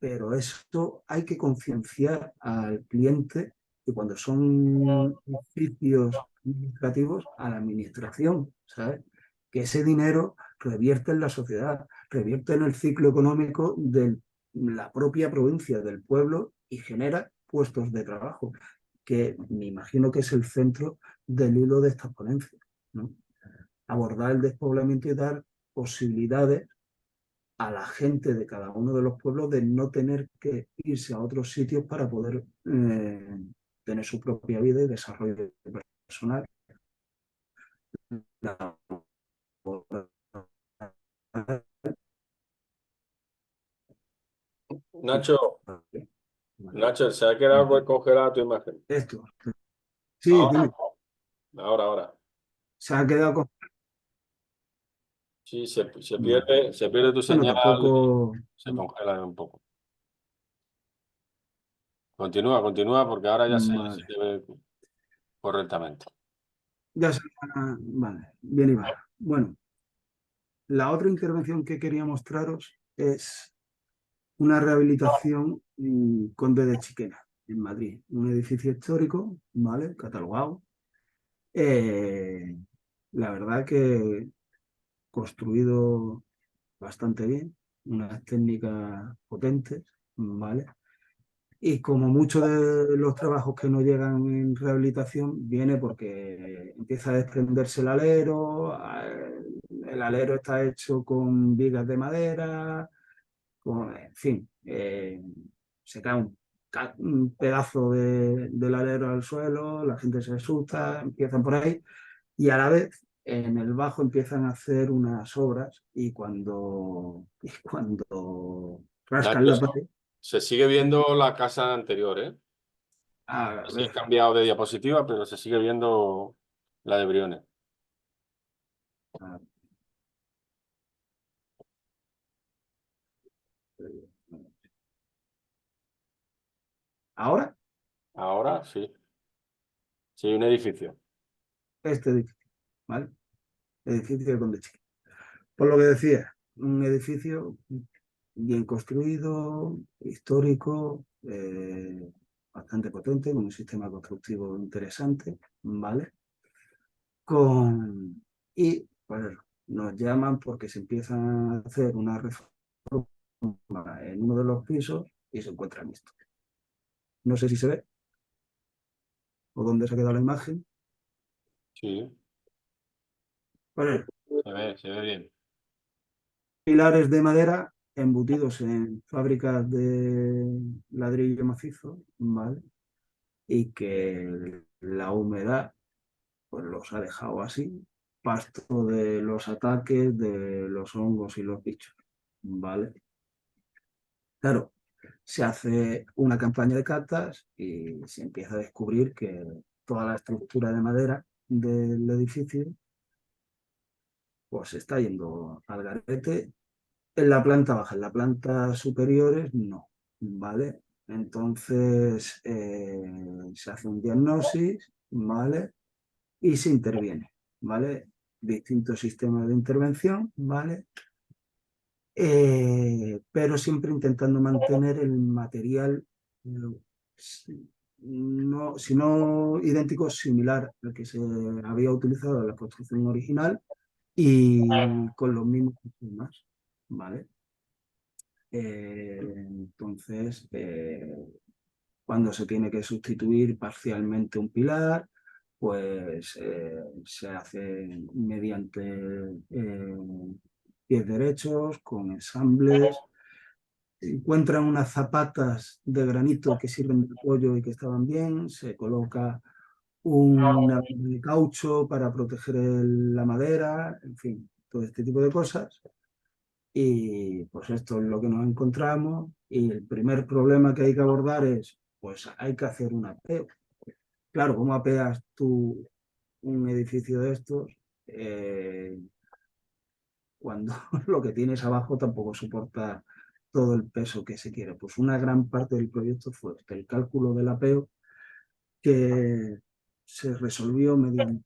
Pero eso hay que concienciar al cliente que cuando son edificios administrativos, a la administración, ¿sabes? Que ese dinero revierte en la sociedad, revierte en el ciclo económico de la propia provincia, del pueblo, y genera puestos de trabajo, que me imagino que es el centro del hilo de estas ponencias, ¿no? Abordar el despoblamiento y dar posibilidades a la gente de cada uno de los pueblos de no tener que irse a otros sitios para poder tener su propia vida y desarrollo personal. Nacho, Nacho, se ha quedado congelada tu imagen. Esto. Sí, Ahora, dime. ahora. Se ha quedado con... Sí, se Vale. pierde tu Bueno, señal y tampoco... se congela un poco. Continúa, porque ahora ya se Vale. te ve correctamente. Ya se... Vale, bien y va. Bueno, la otra intervención que quería mostraros es una rehabilitación en Conde de Chiquena, en Madrid. Un edificio histórico, ¿vale? Catalogado. Eh, la verdad que construido bastante bien, unas técnicas potentes, ¿vale? Y como muchos de los trabajos que no llegan en rehabilitación viene porque empieza a desprenderse el alero está hecho con vigas de madera, en fin, se cae un pedazo del alero al suelo, la gente se asusta, empiezan por ahí y a la vez en el bajo empiezan a hacer unas obras y cuando rascan Nacho, la pared. se sigue viendo la casa anterior, ¿eh? A Sí, he ver, cambiado de diapositiva, pero se sigue viendo la de Briones. a ahora, Ahora sí. Sí, un edificio. este edificio, ¿vale? Edificio de Conde Chiqui. Por lo que decía, un edificio bien construido, histórico, bastante potente, con un sistema constructivo interesante, ¿vale? Y pues, nos llaman porque se empiezan a hacer una reforma en uno de los pisos y se encuentran esto. No sé si se ve o dónde se ha quedado la imagen. Sí, Pues, se ve bien. pilares de madera embutidos en fábricas de ladrillo macizo, ¿vale? Y que la humedad pues los ha dejado así, pasto de los ataques de los hongos y los bichos, ¿vale? Claro, se hace una campaña de catas y se empieza a descubrir que toda la estructura de madera del edificio pues se está yendo al garete en la planta baja, en la planta superiores no, ¿vale? Entonces se hace un diagnóstico, ¿vale? Y se interviene, ¿vale? Distintos sistemas de intervención, ¿vale? Pero siempre intentando mantener el material, no, si no idéntico, similar al que se había utilizado en la construcción original y con los mismos sistemas, ¿vale? Entonces, cuando se tiene que sustituir parcialmente un pilar, pues se hace mediante pies derechos, con ensambles. Se encuentran unas zapatas de granito que sirven de apoyo y que estaban bien, se coloca una de caucho para proteger la madera, en fin, todo este tipo de cosas. Y pues esto es lo que nos encontramos y el primer problema que hay que abordar es, pues hay que hacer un apeo. Claro, ¿cómo apeas tú un edificio de estos cuando lo que tienes abajo tampoco soporta todo el peso que se quiere? Pues una gran parte del proyecto fue el cálculo del apeo que se resolvió mediante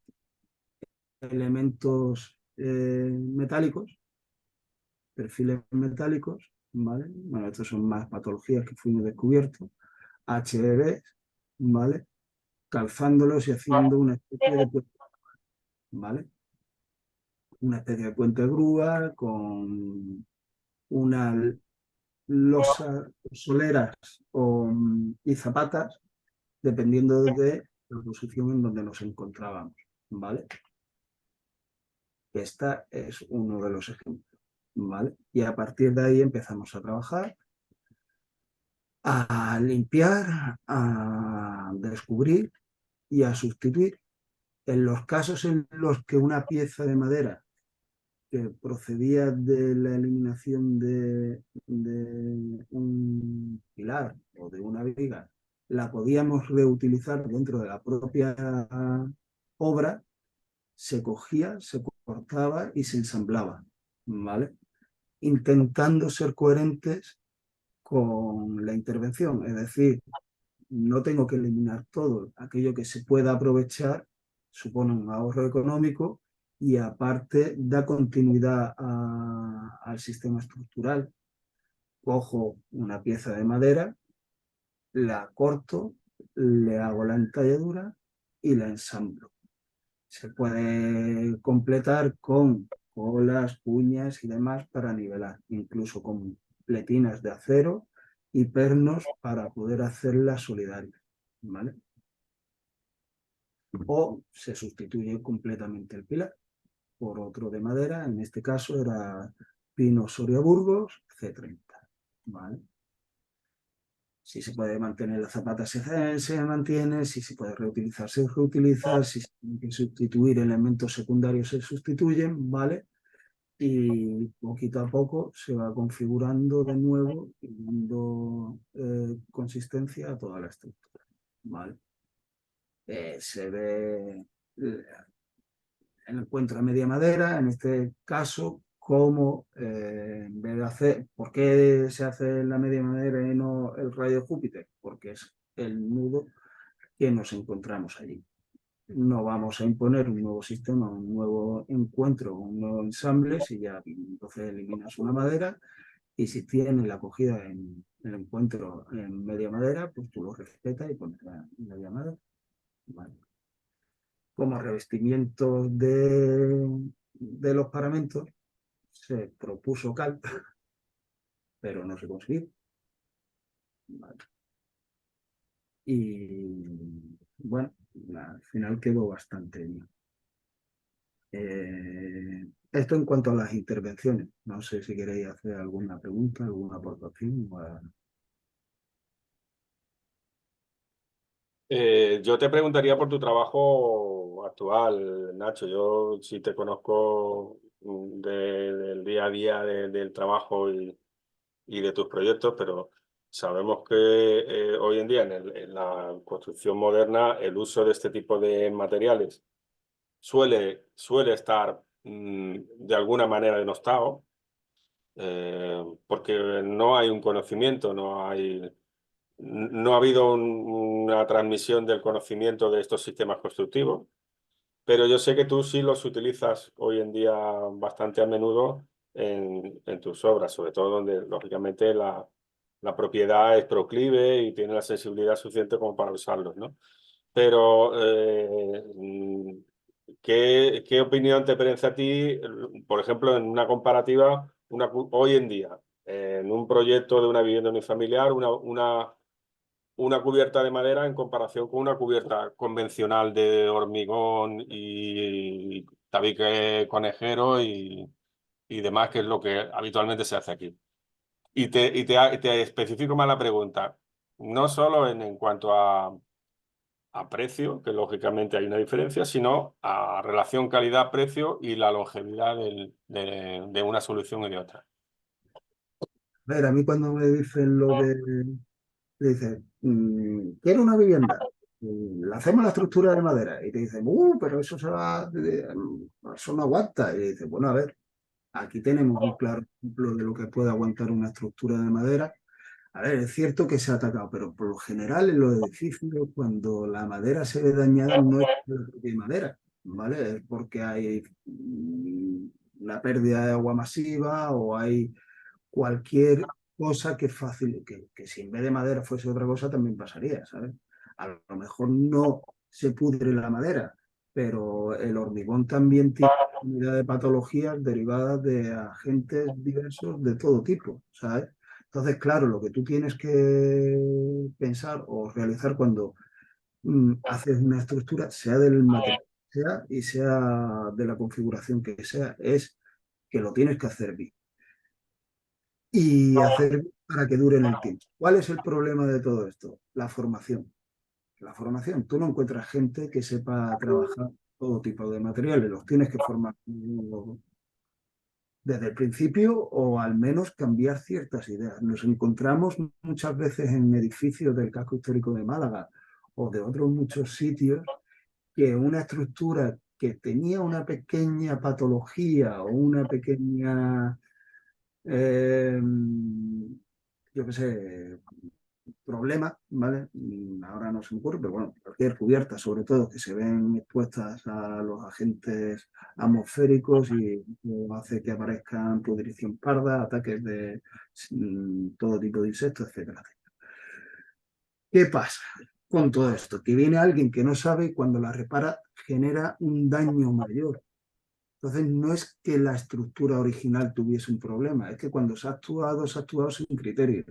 elementos metálicos, perfiles metálicos, ¿vale? Bueno, estos son más patologías que fuimos descubiertos, HDB, ¿vale? Calzándolos y haciendo una especie de puente, ¿vale? Una especie de puente grúa con una losas soleras y zapatas, dependiendo de la posición en donde nos encontrábamos, ¿vale? Esta es uno de los ejemplos, ¿vale? Y a partir de ahí empezamos a trabajar, a limpiar, a descubrir y a sustituir. En los casos en los que una pieza de madera que procedía de la eliminación de un pilar o de una viga, la podíamos reutilizar dentro de la propia obra, se cogía, se cortaba y se ensamblaba, ¿vale? Intentando ser coherentes con la intervención, es decir, no tengo que eliminar todo, aquello que se pueda aprovechar supone un ahorro económico y aparte da continuidad al sistema estructural. Cojo una pieza de madera, la corto, le hago la entalladura y la ensamblo. Se puede completar con colas, cuñas y demás para nivelar, incluso con pletinas de acero y pernos para poder hacerlas solidarias, ¿vale? O se sustituye completamente el pilar por otro de madera, en este caso era pino Soria Burgos C30, ¿vale? Si se puede mantener la zapata se mantiene, si se puede reutilizar se reutiliza, si se tiene que sustituir elementos secundarios se sustituyen, ¿vale? Y poquito a poco se va configurando de nuevo y dando consistencia a toda la estructura, ¿vale? Se ve el encuentro a media madera, en este caso, como en vez de hacer, ¿por qué se hace en la media madera y no el rayo de Júpiter? Porque es el nudo que nos encontramos allí. No vamos a imponer un nuevo sistema, un nuevo encuentro, un nuevo ensamble, si ya entonces eliminas una madera y si tienes la acogida en el encuentro en media madera, pues tú lo respetas y pones la media madera. Vale. Como revestimiento de los paramentos se propuso cal, pero no se consiguió. Vale. Y bueno, al final quedó bastante bien. Esto en cuanto a las intervenciones. No sé si queréis hacer alguna pregunta, alguna aportación. Yo te preguntaría por tu trabajo actual, Nacho. Yo sí te conozco del día a día del trabajo y de tus proyectos, pero sabemos que hoy en día en la construcción moderna el uso de este tipo de materiales suele estar de alguna manera denostado, porque no hay un conocimiento, no ha habido una transmisión del conocimiento de estos sistemas constructivos, pero yo sé que tú sí los utilizas hoy en día bastante a menudo en tus obras, sobre todo donde lógicamente la propiedad es proclive y tiene la sensibilidad suficiente como para usarlos, ¿no? Pero, ¿qué opinión te merece a ti, por ejemplo, en una comparativa, hoy en día, en un proyecto de una vivienda unifamiliar, una cubierta de madera en comparación con una cubierta convencional de hormigón y tabique conejero y demás, que es lo que habitualmente se hace aquí? Y te especifico más la pregunta, no solo en cuanto a precio, que lógicamente hay una diferencia, sino a relación calidad-precio y la longevidad de una solución y de otra. A ver, a mí cuando me dicen lo de... Dicen, quiero una vivienda. Le hacemos la estructura de madera. Y te dicen, pero eso se va... Eso no aguanta. Y dices, bueno, a ver, aquí tenemos un claro ejemplo de lo que puede aguantar una estructura de madera. A ver, es cierto que se ha atacado, pero por lo general en los edificios, cuando la madera se ve dañada, no es por la propia madera, ¿vale? Es porque hay una pérdida de agua masiva o hay cualquier cosa que fácil, que si en vez de madera fuese otra cosa también pasaría, ¿sabes? A lo mejor no se pudre la madera, pero el hormigón también tiene una unidad de patologías derivadas de agentes diversos de todo tipo, ¿sabes? Entonces, claro, lo que tú tienes que pensar o realizar cuando haces una estructura, sea del material que sea y sea de la configuración que sea, es que lo tienes que hacer bien y hacer para que dure en el tiempo. ¿Cuál es el problema de todo esto? La formación. La formación. Tú no encuentras gente que sepa trabajar todo tipo de materiales, los tienes que formar desde el principio o al menos cambiar ciertas ideas. Nos encontramos muchas veces en edificios del casco histórico de Málaga o de otros muchos sitios que una estructura que tenía una pequeña patología o una pequeña yo qué sé, problema, ¿vale? Ahora no se me ocurre, pero bueno, cualquier cubierta, sobre todo, que se ven expuestas a los agentes atmosféricos y hace que aparezcan pudrición parda, ataques de todo tipo de insectos, etcétera, etcétera. ¿Qué pasa con todo esto? Que viene alguien que no sabe y cuando la repara genera un daño mayor. Entonces, no es que la estructura original tuviese un problema, es que cuando se ha actuado sin criterio.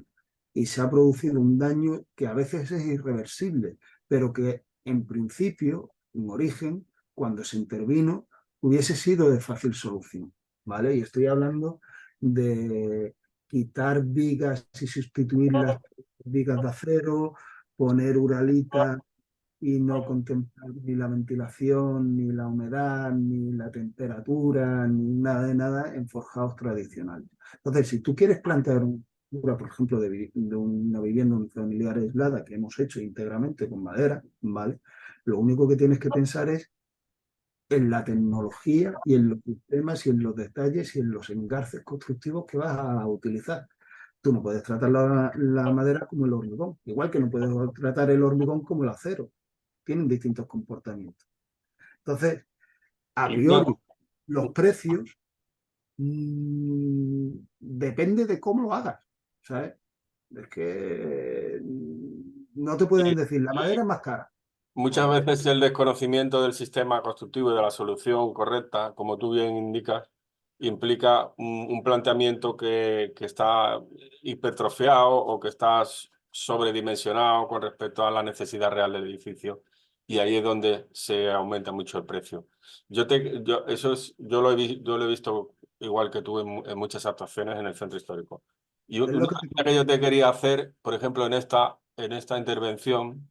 y se ha producido un daño que a veces es irreversible, pero que en principio, en origen, cuando se intervino, hubiese sido de fácil solución, ¿vale? Y estoy hablando de quitar vigas y sustituirlas por vigas de acero, poner uralita y no contemplar ni la ventilación, ni la humedad, ni la temperatura, ni nada de nada en forjados tradicionales. Entonces, si tú quieres plantear una, por ejemplo, de una vivienda unifamiliar aislada que hemos hecho íntegramente con madera, ¿vale? Lo único que tienes que pensar es en la tecnología y en los sistemas y en los detalles y en los engarces constructivos que vas a utilizar. Tú no puedes tratar la madera como el hormigón, igual que no puedes tratar el hormigón como el acero. Tienen distintos comportamientos. Entonces, a priori, los precios depende de cómo lo hagas, ¿sabes? Es que no te pueden decir, la madera es más cara. Muchas veces el desconocimiento del sistema constructivo y de la solución correcta, como tú bien indicas, implica un planteamiento que está hipertrofiado o que está sobredimensionado con respecto a la necesidad real del edificio. Y ahí es donde se aumenta mucho el precio. Yo lo he visto igual que tú en muchas actuaciones en el centro histórico. Y Es una lo pregunta que yo te quería hacer, por ejemplo, en esta intervención,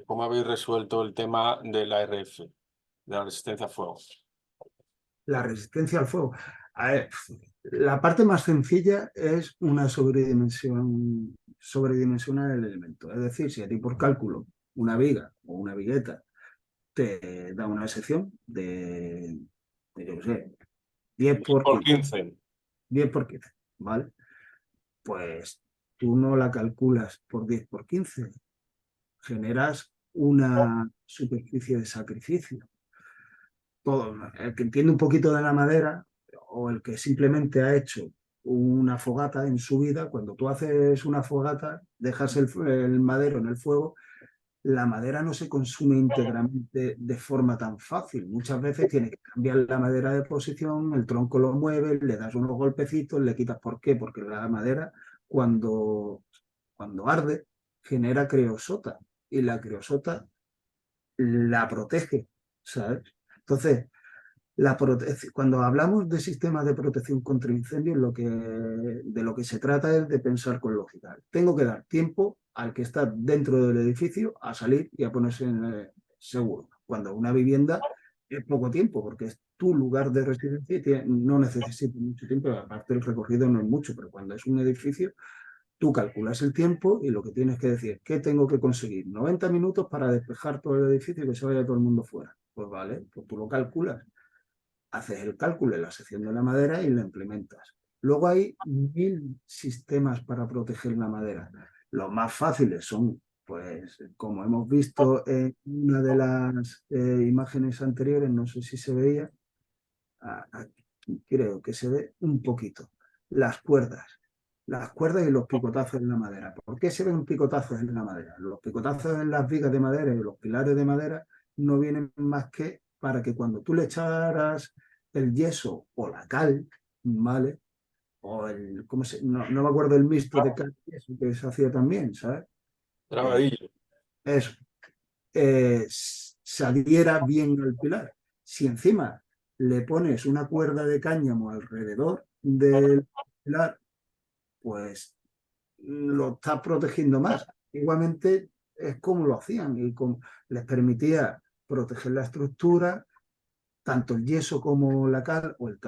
¿cómo habéis resuelto el tema de la RF, de la resistencia a fuego? La resistencia al fuego. A ver, la parte más sencilla es una sobredimensionar el elemento. Es decir, si a ti por cálculo una viga o una vigueta te da una sección de yo qué sé, 10 por Por 15, 15. 10 por 15, ¿vale? Pues tú no la calculas por 10 por 15, generas una superficie de sacrificio. Todo, el que entiende un poquito de la madera o el que simplemente ha hecho una fogata en su vida, cuando tú haces una fogata, dejas el madero en el fuego, la madera no se consume íntegramente de forma tan fácil. Muchas veces tienes que cambiar la madera de posición, el tronco lo mueves, le das unos golpecitos, le quitas. ¿Por qué? Porque la madera cuando arde genera creosota y la creosota la protege, ¿sabes? Entonces, cuando hablamos de sistemas de protección contra incendios, de lo que se trata es de pensar con lógica. Tengo que dar tiempo al que está dentro del edificio a salir y a ponerse seguro. Cuando una vivienda es poco tiempo, porque es tu lugar de residencia y no necesita mucho tiempo, aparte el recorrido no es mucho, pero cuando es un edificio, tú calculas el tiempo y lo que tienes que decir, ¿qué tengo que conseguir? 90 minutos para despejar todo el edificio y que se vaya todo el mundo fuera. Pues vale, pues tú lo calculas, haces el cálculo en la sección de la madera y lo implementas. Luego hay 1000 sistemas para proteger la madera. Los más fáciles son, pues, como hemos visto en una de las imágenes anteriores, no sé si se veía, aquí creo que se ve un poquito, las cuerdas. Las cuerdas y los picotazos en la madera. ¿Por qué se ven picotazos en la madera? Los picotazos en las vigas de madera y los pilares de madera no vienen más que para que cuando tú le echaras el yeso o la cal, ¿vale? O no me acuerdo el mixto de cal y yeso que se hacía también, ¿sabes? Trabadillo. Eso. Se adhiera bien al pilar. Si encima le pones una cuerda de cáñamo alrededor del pilar, pues lo estás protegiendo más. Igualmente es como lo hacían y les permitía proteger la estructura, tanto el yeso como la cal o el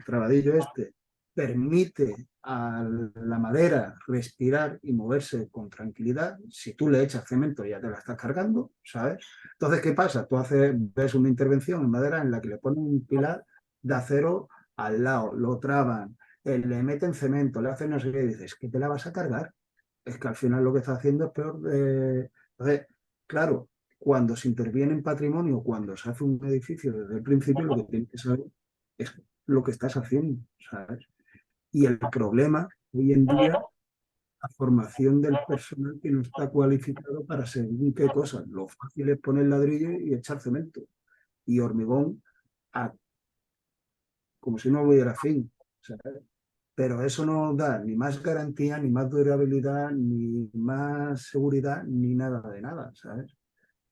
trabadillo este permite a la madera respirar y moverse con tranquilidad. Si tú le echas cemento ya te la estás cargando, ¿sabes? Entonces, ¿qué pasa? Ves una intervención en madera en la que le ponen un pilar de acero al lado, lo traban, le meten cemento, le hacen no sé qué, y dices, ¿qué te la vas a cargar? Es que al final lo que está haciendo es peor. Entonces, claro, cuando se interviene en patrimonio, cuando se hace un edificio desde el principio, lo que tienes que saber es lo que estás haciendo, ¿sabes? Y el problema hoy en día, la formación del personal que no está cualificado para según qué cosas. Lo fácil es poner ladrillo y echar cemento y hormigón como si no hubiera fin, ¿sabes? pero eso no da ni más garantía, ni más durabilidad, ni más seguridad, ni nada de nada, ¿sabes?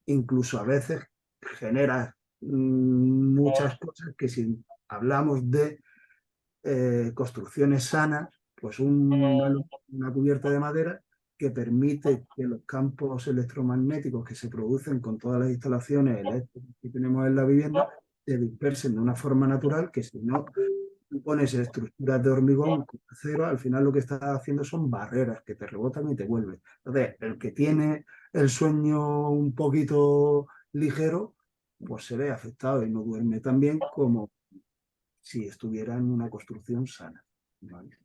Incluso a veces genera muchas cosas que si hablamos de construcciones sanas, pues una cubierta de madera que permite que los campos electromagnéticos que se producen con todas las instalaciones eléctricas que tenemos en la vivienda se dispersen de una forma natural que si no pones estructuras de hormigón con acero, al final lo que estás haciendo son barreras que te rebotan y te vuelven. Entonces, el que tiene el sueño un poquito ligero, pues se ve afectado y no duerme tan bien como si estuviera en una construcción sana. ¿Vale?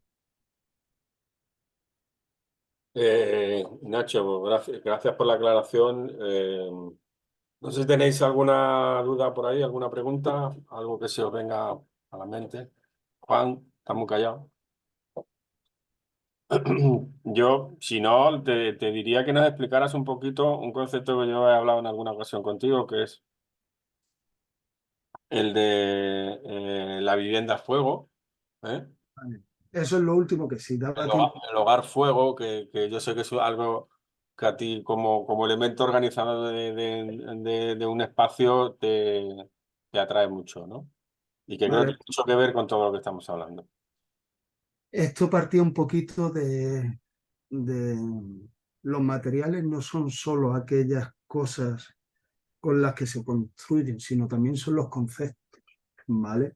Nacho, gracias por la aclaración. No sé si tenéis alguna duda por ahí, alguna pregunta, algo que se os venga a la mente. Juan, está muy callado. Yo, si no, te diría que nos explicaras un poquito un concepto que yo he hablado en alguna ocasión contigo, que es el de la vivienda a fuego, ¿eh? Vale. Eso es lo último que si daba tiempo. El hogar fuego, que yo sé que es algo que a ti como elemento organizador de un espacio te atrae mucho, ¿no? Y que creo que Vale. tiene mucho que ver con todo lo que estamos hablando. Esto partía un poquito de los materiales no son solo aquellas cosas con las que se construyen, sino también son los conceptos, ¿vale?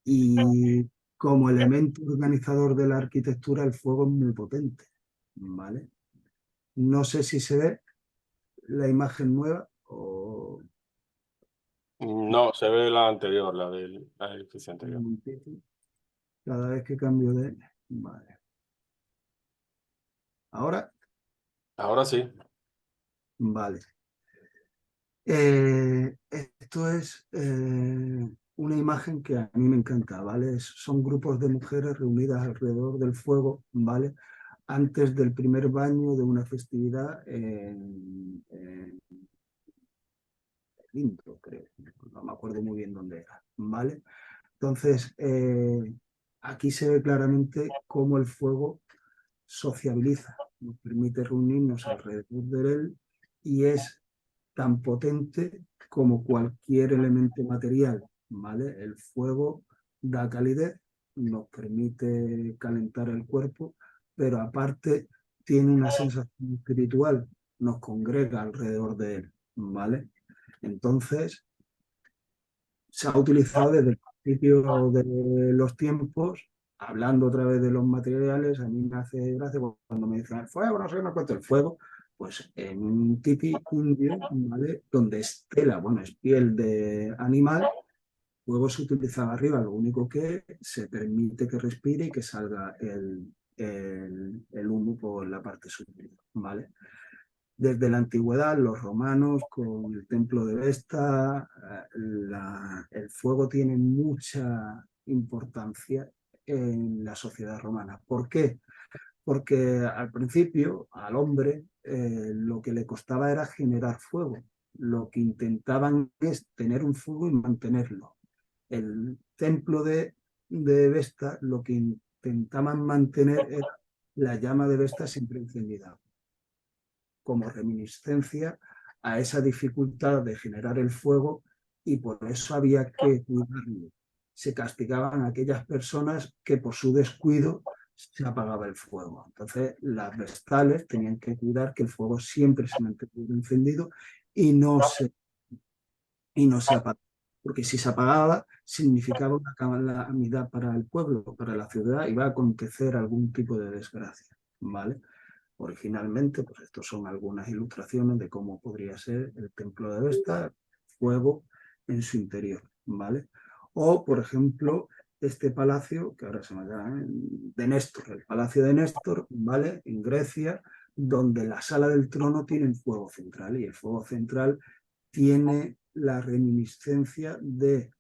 Y como elemento organizador de la arquitectura, el fuego es muy potente, ¿vale? No sé si se ve la imagen nueva o No, se ve la anterior, la del edificio anterior. cada vez que cambio de... Vale. Ahora, Ahora sí. vale. Esto es una imagen que a mí me encanta, ¿vale? Son grupos de mujeres reunidas alrededor del fuego, ¿vale? Antes del primer baño de una festividad en Indro, creo. No me acuerdo muy bien dónde era, ¿vale? Entonces, aquí se ve claramente cómo el fuego sociabiliza, nos permite reunirnos alrededor de él y es tan potente como cualquier elemento material, ¿vale? El fuego da calidez, nos permite calentar el cuerpo, pero aparte tiene una sensación espiritual, nos congrega alrededor de él, ¿vale? Entonces, se ha utilizado desde el principio de los tiempos, hablando otra vez de los materiales. A mí me hace gracia cuando me dicen el fuego, no sé, me cuento el fuego, pues en un tipi indio, ¿vale? Donde es tela, bueno, es piel de animal, fuego se utilizaba arriba, lo único que se permite que respire y que salga el humo por la parte superior, ¿vale? Desde la antigüedad, los romanos con el templo de Vesta, el fuego tiene mucha importancia en la sociedad romana. ¿Por qué? Porque al principio al hombre lo que le costaba era generar fuego. Lo que intentaban es tener un fuego y mantenerlo. El templo de Vesta lo que intentaban mantener era la llama de Vesta siempre encendida, como reminiscencia a esa dificultad de generar el fuego y por eso había que cuidarlo. Se castigaban a aquellas personas que por su descuido se apagaba el fuego. Entonces las vestales tenían que cuidar que el fuego siempre se mantuviera encendido y no se apagaba. Porque si se apagaba significaba una calamidad para el pueblo, para la ciudad, y va a acontecer algún tipo de desgracia, ¿vale? Originalmente, pues estos son algunas ilustraciones de cómo podría ser el templo de Vesta, fuego en su interior, ¿vale? O, por ejemplo, este palacio, que ahora se me da, de Néstor, el palacio de Néstor, ¿vale? En Grecia, donde la sala del trono tiene un fuego central y el fuego central tiene la reminiscencia de,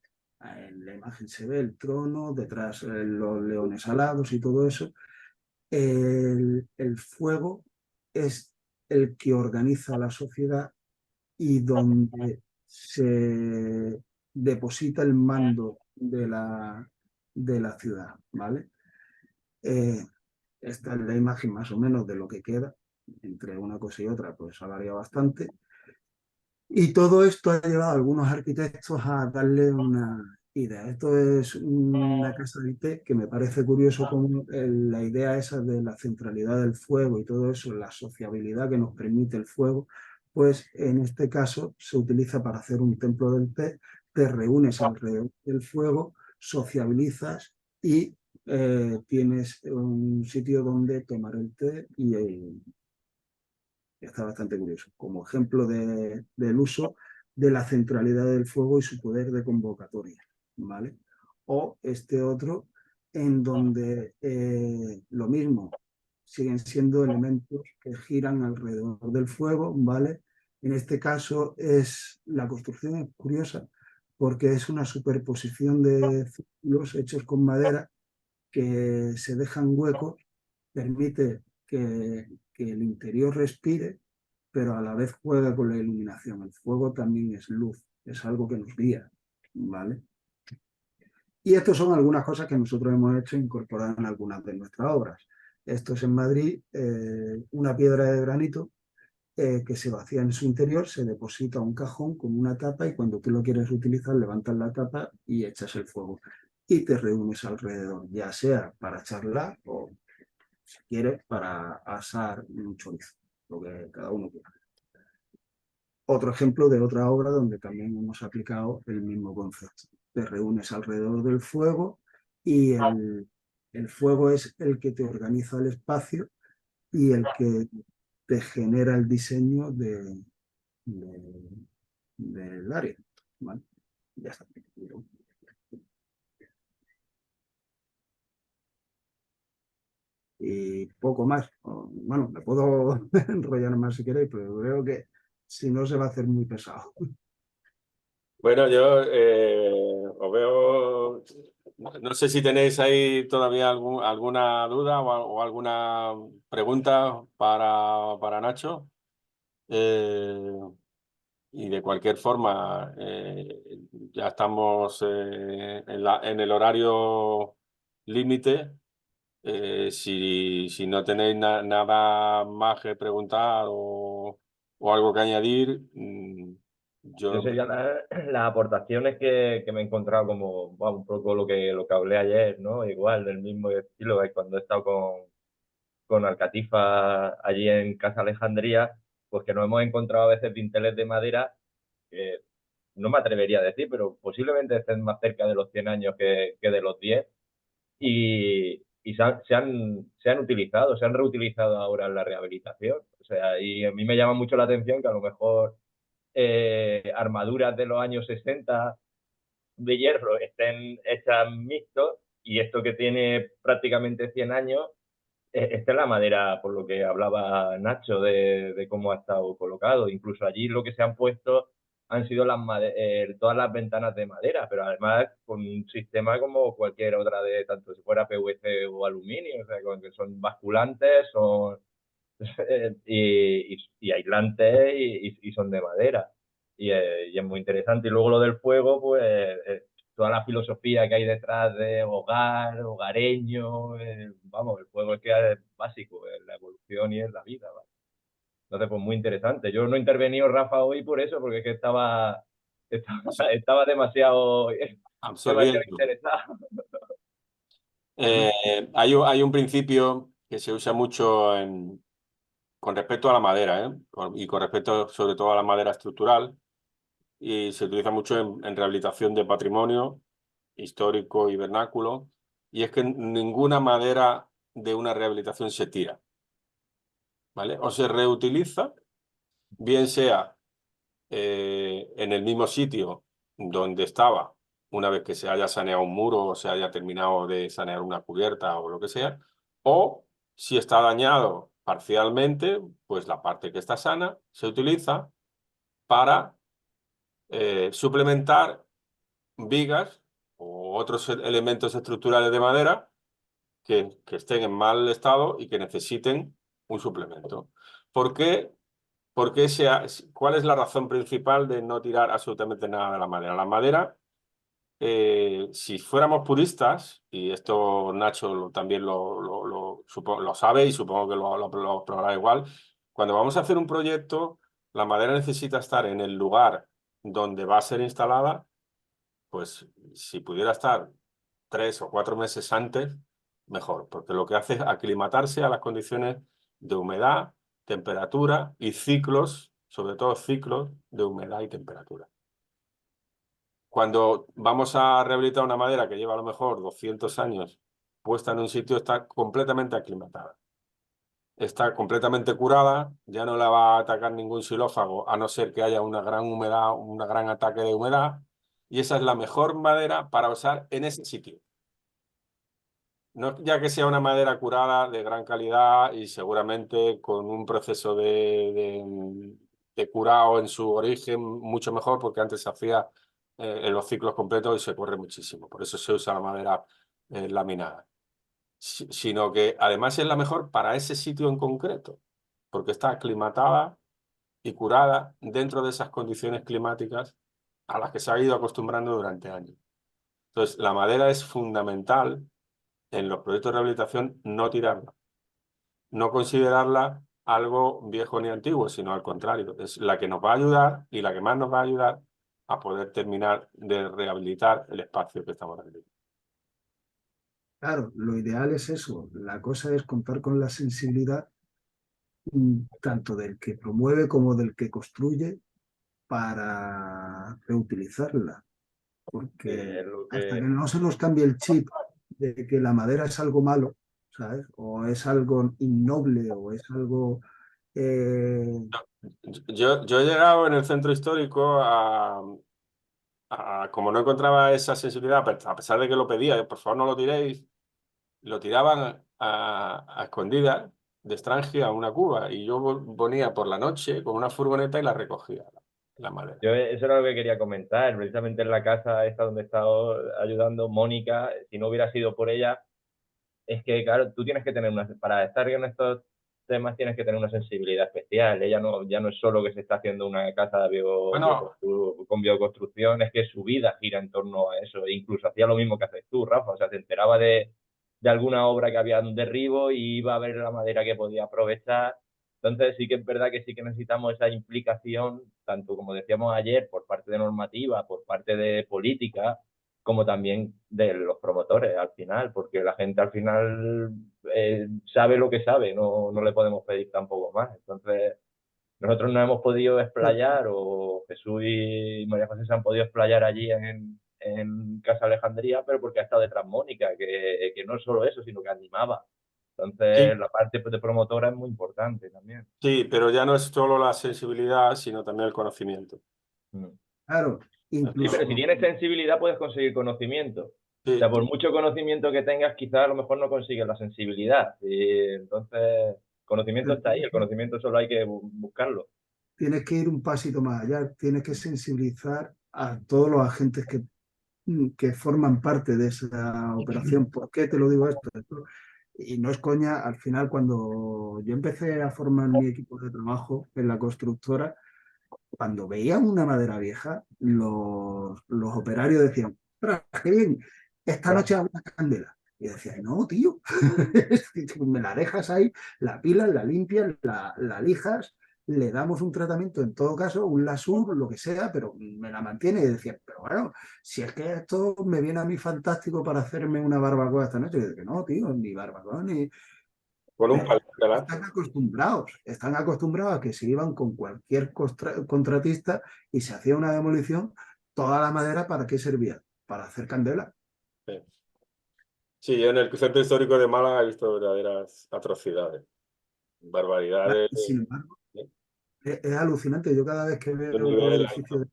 en la imagen se ve el trono, detrás los leones alados y todo eso. El fuego es el que organiza la sociedad y donde se deposita el mando de la ciudad, ¿vale? Esta es la imagen más o menos de lo que queda. Entre una cosa y otra, pues ha variado bastante. Y todo esto ha llevado a algunos arquitectos a darle una idea. Esto es una casa de IT que me parece curioso como la idea esa de la centralidad del fuego y todo eso, la sociabilidad que nos permite el fuego, pues en este caso se utiliza para hacer un templo del té, te reúnes alrededor del fuego, sociabilizas y tienes un sitio donde tomar el té y está bastante curioso, como ejemplo del uso de la centralidad del fuego y su poder de convocatoria, ¿vale? O este otro, en donde lo mismo, siguen siendo elementos que giran alrededor del fuego, ¿vale? En este caso la construcción es curiosa porque es una superposición de círculos hechos con madera que se dejan huecos, permite que el interior respire, pero a la vez juega con la iluminación. El fuego también es luz, es algo que nos guía, ¿vale? Y estas son algunas cosas que nosotros hemos hecho incorporar en algunas de nuestras obras. Esto es en Madrid, una piedra de granito que se vacía en su interior, se deposita un cajón con una tapa y cuando tú lo quieres utilizar levantas la tapa y echas el fuego y te reúnes alrededor, ya sea para charlar o si quieres para asar un chorizo, lo que cada uno quiera. Otro ejemplo de otra obra donde también hemos aplicado el mismo concepto. Te reúnes alrededor del fuego y el fuego es el que te organiza el espacio y el que te genera el diseño del área. ¿Vale? Ya está. Y poco más. Bueno, me puedo enrollar más si queréis, pero creo que si no se va a hacer muy pesado. Bueno, yo os veo, no sé si tenéis ahí todavía alguna duda o alguna pregunta para Nacho. Eh, y de cualquier forma, ya estamos en el horario límite. Si no tenéis nada más que preguntar o algo que añadir, Yo yo... sería las aportaciones que me he encontrado como bueno, un poco lo que hablé ayer, ¿no? Igual, del mismo estilo, cuando he estado con Alcatifa allí en Casa Alejandría, pues que nos hemos encontrado a veces dinteles de madera que no me atrevería a decir, pero posiblemente estén más cerca de los 100 años que de los 10 y se han utilizado, se han reutilizado ahora en la rehabilitación. O sea, y a mí me llama mucho la atención que a lo mejor armaduras de los años 60 de hierro estén hechas mixtos y esto que tiene prácticamente 100 años, esta es la madera, por lo que hablaba Nacho, de cómo ha estado colocado. Incluso allí lo que se han puesto han sido todas las ventanas de madera, pero además con un sistema como cualquier otra de tanto si fuera PVC o aluminio, o sea, que son basculantes, son y aislantes y son de madera. Y es muy interesante. Y luego lo del fuego, pues toda la filosofía que hay detrás de hogar, hogareño, vamos, el fuego es que es básico en la evolución y en la vida. ¿Vale? Entonces, pues muy interesante. Yo no he intervenido, Rafa, hoy por eso, porque es que estaba demasiado Absorbiendo. interesado. Hay un principio que se usa mucho con respecto a la madera, y con respecto sobre todo a la madera estructural, y se utiliza mucho en rehabilitación de patrimonio histórico y vernáculo, y es que ninguna madera de una rehabilitación se tira, ¿vale? O se reutiliza, bien sea en el mismo sitio donde estaba, una vez que se haya saneado un muro o se haya terminado de sanear una cubierta o lo que sea, o si está dañado parcialmente, pues la parte que está sana se utiliza para suplementar vigas o otros elementos estructurales de madera que estén en mal estado y que necesiten un suplemento. ¿Por qué? ¿Cuál es la razón principal de no tirar absolutamente nada de la madera? La madera si fuéramos puristas, y esto Nacho también lo sabe y supongo que lo probará igual, cuando vamos a hacer un proyecto, la madera necesita estar en el lugar donde va a ser instalada, pues si pudiera estar 3 o 4 meses antes, mejor, porque lo que hace es aclimatarse a las condiciones de humedad, temperatura y ciclos, sobre todo ciclos de humedad y temperatura. Cuando vamos a rehabilitar una madera que lleva a lo mejor 200 años puesta en un sitio, está completamente aclimatada. Está completamente curada, ya no la va a atacar ningún xilófago, a no ser que haya una gran humedad, un gran ataque de humedad, y esa es la mejor madera para usar en ese sitio. No ya que sea una madera curada de gran calidad y seguramente con un proceso de curado en su origen mucho mejor, porque antes se hacía en los ciclos completos y se corre muchísimo. Por eso se usa la madera laminada. Sino que además es la mejor para ese sitio en concreto, porque está aclimatada y curada dentro de esas condiciones climáticas a las que se ha ido acostumbrando durante años. Entonces, la madera es fundamental en los proyectos de rehabilitación, no tirarla, no considerarla algo viejo ni antiguo, sino al contrario, es la que nos va a ayudar y la que más nos va a ayudar a poder terminar de rehabilitar el espacio que estamos rehabilitando. Claro, lo ideal es eso. La cosa es contar con la sensibilidad tanto del que promueve como del que construye para reutilizarla. Porque Es lo hasta que que... no se nos cambie el chip de que la madera es algo malo, ¿sabes? O es algo innoble, o es algo... eh, Yo he llegado en el centro histórico como no encontraba esa sensibilidad, a pesar de que lo pedía, por favor no lo tiréis, lo tiraban a escondidas de extranjera a una cuba y yo ponía por la noche con una furgoneta y la recogía, la madera. Yo eso era lo que quería comentar, precisamente en la casa esta donde he estado ayudando, Mónica, si no hubiera sido por ella, es que, claro, tú tienes que tener para estar en estos temas tienes que tener una sensibilidad especial. Ella no, ya no es solo que se está haciendo una casa Bueno, con bioconstrucción, es que su vida gira en torno a eso. E incluso hacía lo mismo que haces tú, Rafa. O sea, se enteraba de alguna obra que había un derribo y iba a ver la madera que podía aprovechar. Entonces sí que es verdad que sí que necesitamos esa implicación, tanto como decíamos ayer, por parte de normativa, por parte de política, como también de los promotores al final, porque la gente al final sabe lo que sabe, no le podemos pedir tampoco más. Entonces, nosotros nos hemos podido explayar, o Jesús y María José se han podido explayar allí en Casa Alejandría, pero porque ha estado detrás Mónica, que no es solo eso, sino que animaba. Entonces, sí, la parte de promotora es muy importante también. sí, pero ya no es solo la sensibilidad, sino también el conocimiento. Mm. claro, Sí, pero si incluso... tienes sensibilidad puedes conseguir conocimiento. O Sí, sea, por mucho conocimiento que tengas, quizás a lo mejor no consigues la sensibilidad. Y entonces, conocimiento está ahí, el conocimiento solo hay que buscarlo. Tienes que ir un pasito más allá, tienes que sensibilizar a todos los agentes que forman parte de esa operación. ¿Por qué te lo digo esto? Y no es coña, al final cuando yo empecé a formar mi equipo de trabajo en la constructora, cuando veían una madera vieja, los operarios decían, "Ostras, qué bien, esta noche hago una candela". Y decía, no, tío, me la dejas ahí, la pilas, la limpias, la lijas, le damos un tratamiento, en todo caso, un lasur, lo que sea, pero me la mantiene. Y decía, pero bueno, si es que esto me viene a mí fantástico para hacerme una barbacoa esta noche. Y yo, que no, tío, ni barbacoa, ni... con un Pero palo. están acostumbrados a que se iban con cualquier contratista y se hacía una demolición, toda la madera, ¿para qué servía? Para hacer candela. Sí. Sí, yo en el centro histórico de Málaga he visto verdaderas atrocidades, barbaridades. Y sin embargo, es alucinante. Yo cada vez que De veo nivel edificios,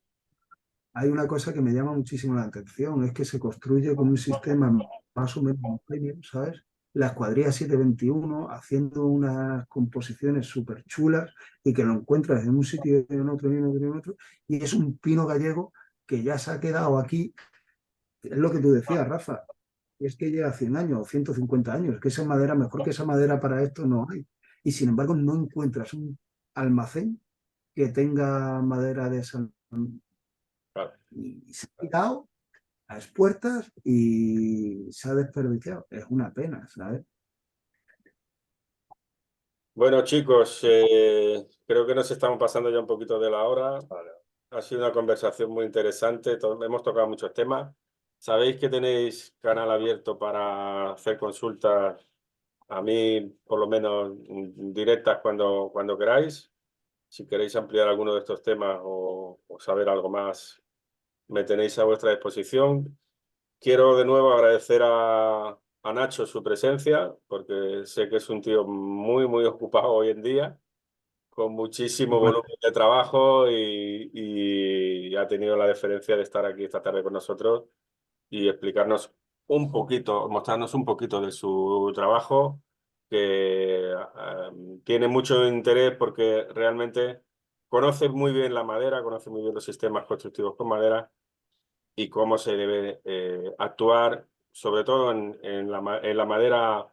hay una cosa que me llama muchísimo la atención, es que se construye con un sistema más o menos homogéneo, ¿sabes? La escuadrilla 721 haciendo unas composiciones súper chulas y que lo encuentras en un sitio y en otro y en otro y en otro, y es un pino gallego que ya se ha quedado aquí. Es lo que tú decías, Rafa, es que lleva 100 años o 150 años, que esa madera, mejor que esa madera para esto no hay. Y sin embargo no encuentras un almacén que tenga madera de esa... claro. Y se ha quedado a expuertas y se ha desperdiciado. Es una pena, ¿sabes? Bueno, chicos, creo que nos estamos pasando ya un poquito de la hora. Vale. Ha sido una conversación muy interesante. Hemos tocado muchos temas. Sabéis que tenéis canal abierto para hacer consultas a mí, por lo menos directas cuando queráis. Si queréis ampliar alguno de estos temas o saber algo más, me tenéis a vuestra disposición. Quiero de nuevo agradecer a Nacho su presencia, porque sé que es un tío muy, muy ocupado hoy en día, con muchísimo Bueno, volumen de trabajo y ha tenido la deferencia de estar aquí esta tarde con nosotros y explicarnos un poquito, mostrarnos un poquito de su trabajo, que tiene mucho interés porque realmente conoce muy bien la madera, conoce muy bien los sistemas constructivos con madera y cómo se debe actuar, sobre todo en la madera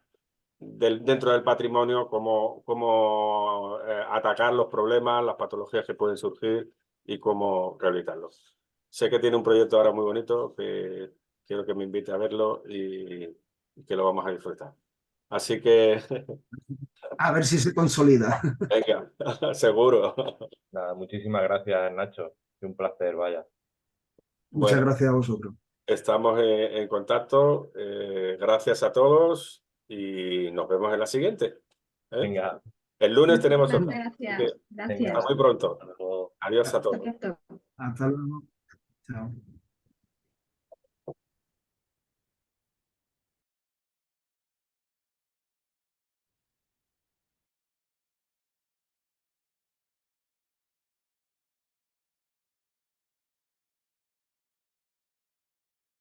dentro del patrimonio, cómo atacar los problemas, las patologías que pueden surgir y cómo rehabilitarlos. Sé que tiene un proyecto ahora muy bonito, que quiero que me invite a verlo y que lo vamos a disfrutar. Así que, a ver si se consolida. venga, seguro. Nada, muchísimas gracias, Nacho. Un placer, vaya. Muchas Bueno, gracias a vosotros. estamos en contacto. Gracias a todos y nos vemos en la siguiente. ¿eh? Venga, El lunes tenemos Muchísimas otra. Así que gracias. venga. hasta Gracias. muy pronto. Hasta luego. Adiós a Hasta todos. pronto. Hasta luego. Chao.